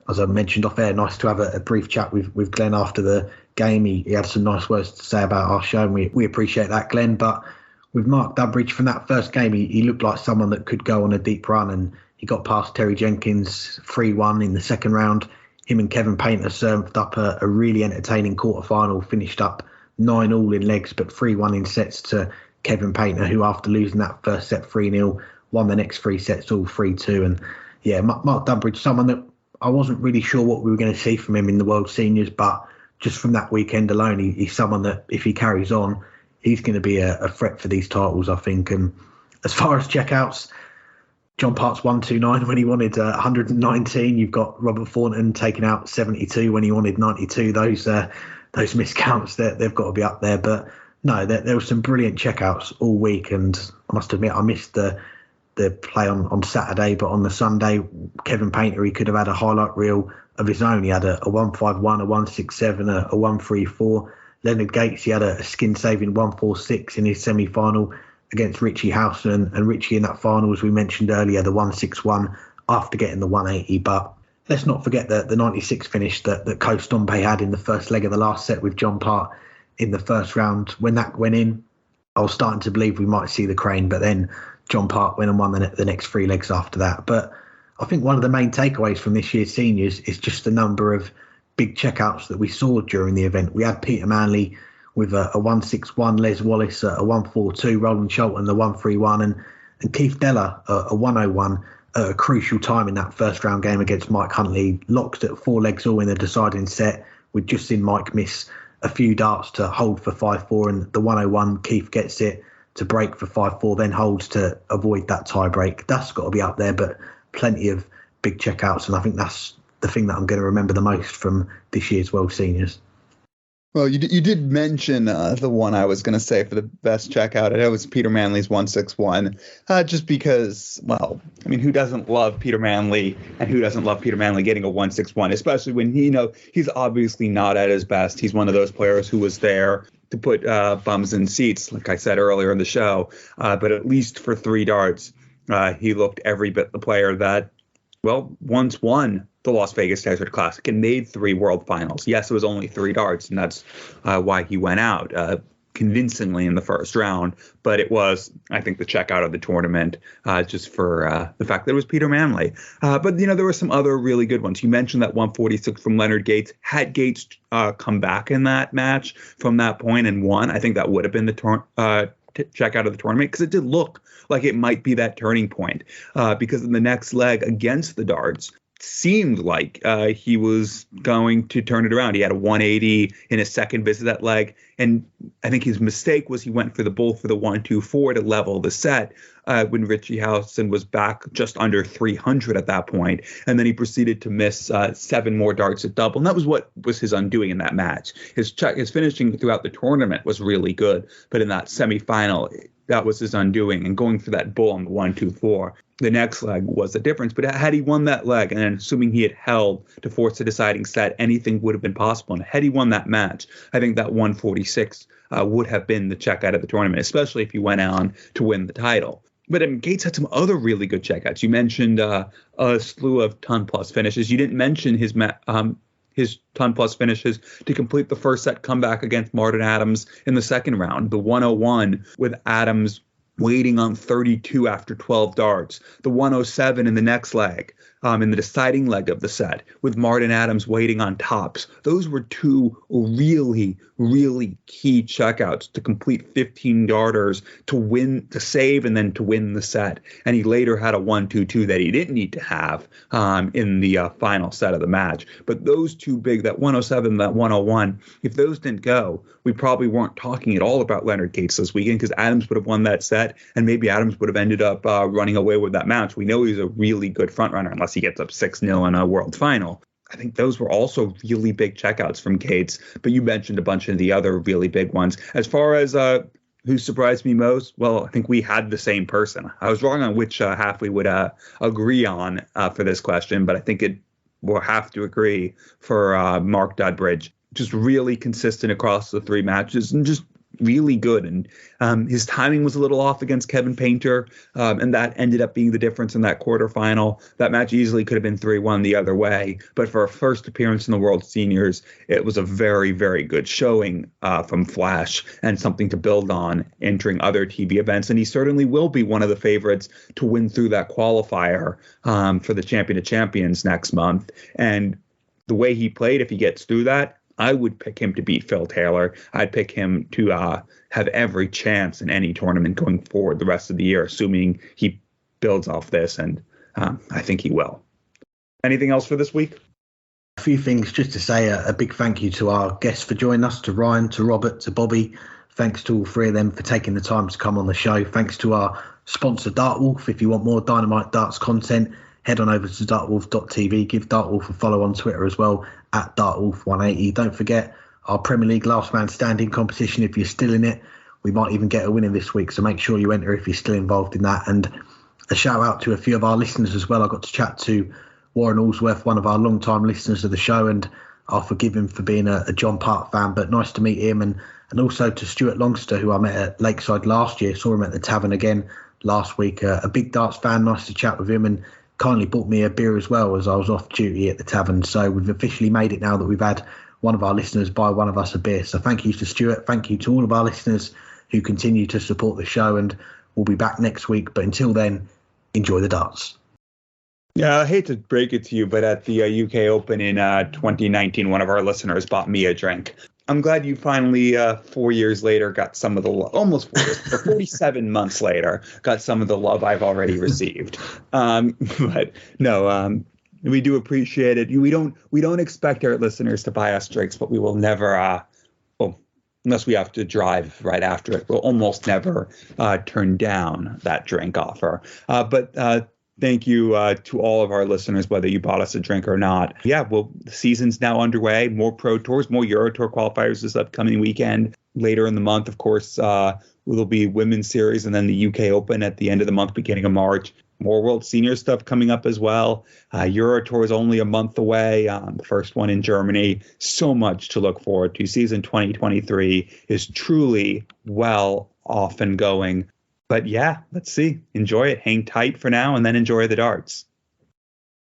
S2: as I mentioned off air, nice to have a brief chat with Glenn after the game. He had some nice words to say about our show, and we appreciate that, Glenn. But with Mark Durbridge, from that first game, he looked like someone that could go on a deep run, and he got past Terry Jenkins 3-1 in the second round. Him and Kevin Painter served up a really entertaining quarterfinal, finished up 9-all in legs, but 3-1 in sets to Kevin Painter, who after losing that first set 3-0, won the next 3 sets all 3-2. And yeah, Mark Durbridge, someone that I wasn't really sure what we were going to see from him in the World Seniors, but just from that weekend alone, he's someone that if he carries on, he's going to be a threat for these titles, I think. And as far as checkouts, John Park's 129 when he wanted 119. You've got Robert Thornton taking out 72 when he wanted 92. Those miscounts, they've got to be up there. But no, there were some brilliant checkouts all week, and I must admit I missed the play on Saturday, but on the Sunday, Kevin Painter, he could have had a highlight reel of his own. He had a 151, a 167, a 134. Leonard Gates, he had a skin-saving 146 in his semi-final against Richie Howson, and Richie in that final, as we mentioned earlier, the 161 after getting the 180. But let's not forget the 96 finish that Ko Stompe had in the first leg of the last set with John Part in the first round. When that went in, I was starting to believe we might see the crane, but then John Part went and won the next 3 legs after that. But I think one of the main takeaways from this year's seniors is just the number of big checkouts that we saw during the event. We had Peter Manley with a 161, Les Wallace a 142, Roland Shelton the 131, and Keith Deller a 101 at a crucial time in that first round game against Mike Huntley. Locked at 4 legs all in the deciding set. We'd just seen Mike miss a few darts to hold for 5-4, and the 101, Keith gets it to break for 5-4, then holds to avoid that tie break. That's got to be up there, but plenty of big checkouts, and I think that's the thing that I'm going to remember the most from this year's World Seniors.
S3: Well, you did mention the one I was going to say for the best checkout. It was Peter Manley's 161, just because, well, I mean, who doesn't love Peter Manley, and who doesn't love Peter Manley getting a 161, especially when, he's obviously not at his best. He's one of those players who was there to put bums in seats, like I said earlier in the show, but at least for 3 darts, he looked every bit the player that, well, once won the Las Vegas Desert Classic and made 3 world finals. Yes, it was only 3 darts, and that's why he went out convincingly in the first round. But it was, I think, the checkout of the tournament, just for the fact that it was Peter Manley. But, there were some other really good ones. You mentioned that 146 from Leonard Gates. Had Gates come back in that match from that point and won, I think that would have been the checkout of the tournament, because it did look like it might be that turning point, because in the next leg against the darts, seemed like he was going to turn it around. He had a 180 in his second visit that leg, and I think his mistake was he went for the 1-2-4 to level the set when Richie Howson was back just under 300 at that point, and then he proceeded to miss 7 more darts at double, and that was what was his undoing in that match. His finishing throughout the tournament was really good, but in that semifinal, that was his undoing, and going for that bull on the 1-2-4. The next leg was the difference. But had he won that leg, and then assuming he had held to force the deciding set, anything would have been possible. And had he won that match, I think that 146 would have been the checkout of the tournament, especially if he went on to win the title. But Gates had some other really good checkouts. You mentioned a slew of ton-plus finishes. You didn't mention his ton-plus finishes to complete the first set comeback against Martin Adams in the second round. The 101 with Adams waiting on 32 after 12 darts. The 107 in the next leg in the deciding leg of the set with Martin Adams waiting on tops. Those were two really, really key checkouts to complete 15-yarders to save and then to win the set. And he later had a 1-2-2 that he didn't need to have in the final set of the match. But those two big, that 107, that 101, if those didn't go, we probably weren't talking at all about Leonard Gates this weekend, because Adams would have won that set, and maybe Adams would have ended up running away with that match. We know he's a really good front runner unless he gets up 6-0 in a world final. I think those were also really big checkouts from Gates, but you mentioned a bunch of the other really big ones. As far as who surprised me most, well, I think we had the same person. I was wrong on which half we would agree on for this question, but I think we'll have to agree for Mark Dudbridge. Just really consistent across the three matches and just really good. And his timing was a little off against Kevin Painter, and that ended up being the difference in that quarterfinal. That match easily could have been 3-1 the other way, but for a first appearance in the World Seniors, it was a very, very good showing from Flash and something to build on entering other TV events. And he certainly will be one of the favorites to win through that qualifier for the Champion of Champions next month. And the way he played, if he gets through that, I would pick him to beat Phil Taylor. I'd pick him to have every chance in any tournament going forward the rest of the year, assuming he builds off this, and I think he will. Anything else for this week?
S2: A few things just to say. A big thank you to our guests for joining us, to Ryan, to Robert, to Bobby. Thanks to all three of them for taking the time to come on the show. Thanks to our sponsor, Dartwolf. If you want more Dynamite Darts content, head on over to dartwolf.tv. Give Dartwolf a follow on Twitter as well, at Dartwolf180. Don't forget our Premier League last man standing competition. If you're still in it, we might even get a winner this week, so make sure you enter if you're still involved in that. And a shout out to a few of our listeners as well. I got to chat to Warren Allsworth, one of our long-time listeners of the show, and I'll forgive him for being a John Park fan, but nice to meet him. And also to Stuart Longster, who I met at Lakeside last year. Saw him at the tavern again last week. A big darts fan, nice to chat with him, and kindly bought me a beer as well as I was off duty at the tavern. So we've officially made it now that we've had one of our listeners buy one of us a beer. So thank you to Stuart. Thank you to all of our listeners who continue to support the show, and we'll be back next week. But until then, enjoy the darts.
S3: Yeah, I hate to break it to you, but at the UK Open in 2019, one of our listeners bought me a drink. I'm glad you finally, 4 years later, got some of the love, almost 4 years, but 47 months later, got some of the love I've already received. But no, we do appreciate it. We don't expect our listeners to buy us drinks, but we will never, unless we have to drive right after it, we'll almost never turn down that drink offer. But thank you to all of our listeners, whether you bought us a drink or not. Yeah, well, the season's now underway. More Pro Tours, more Euro Tour qualifiers this upcoming weekend. Later in the month, of course, there'll be Women's Series and then the UK Open at the end of the month, beginning of March. More World Senior stuff coming up as well. Euro Tour is only a month away. The first one in Germany. So much to look forward to. Season 2023 is truly well off and going. But yeah, let's see. Enjoy it. Hang tight for now and then enjoy the darts.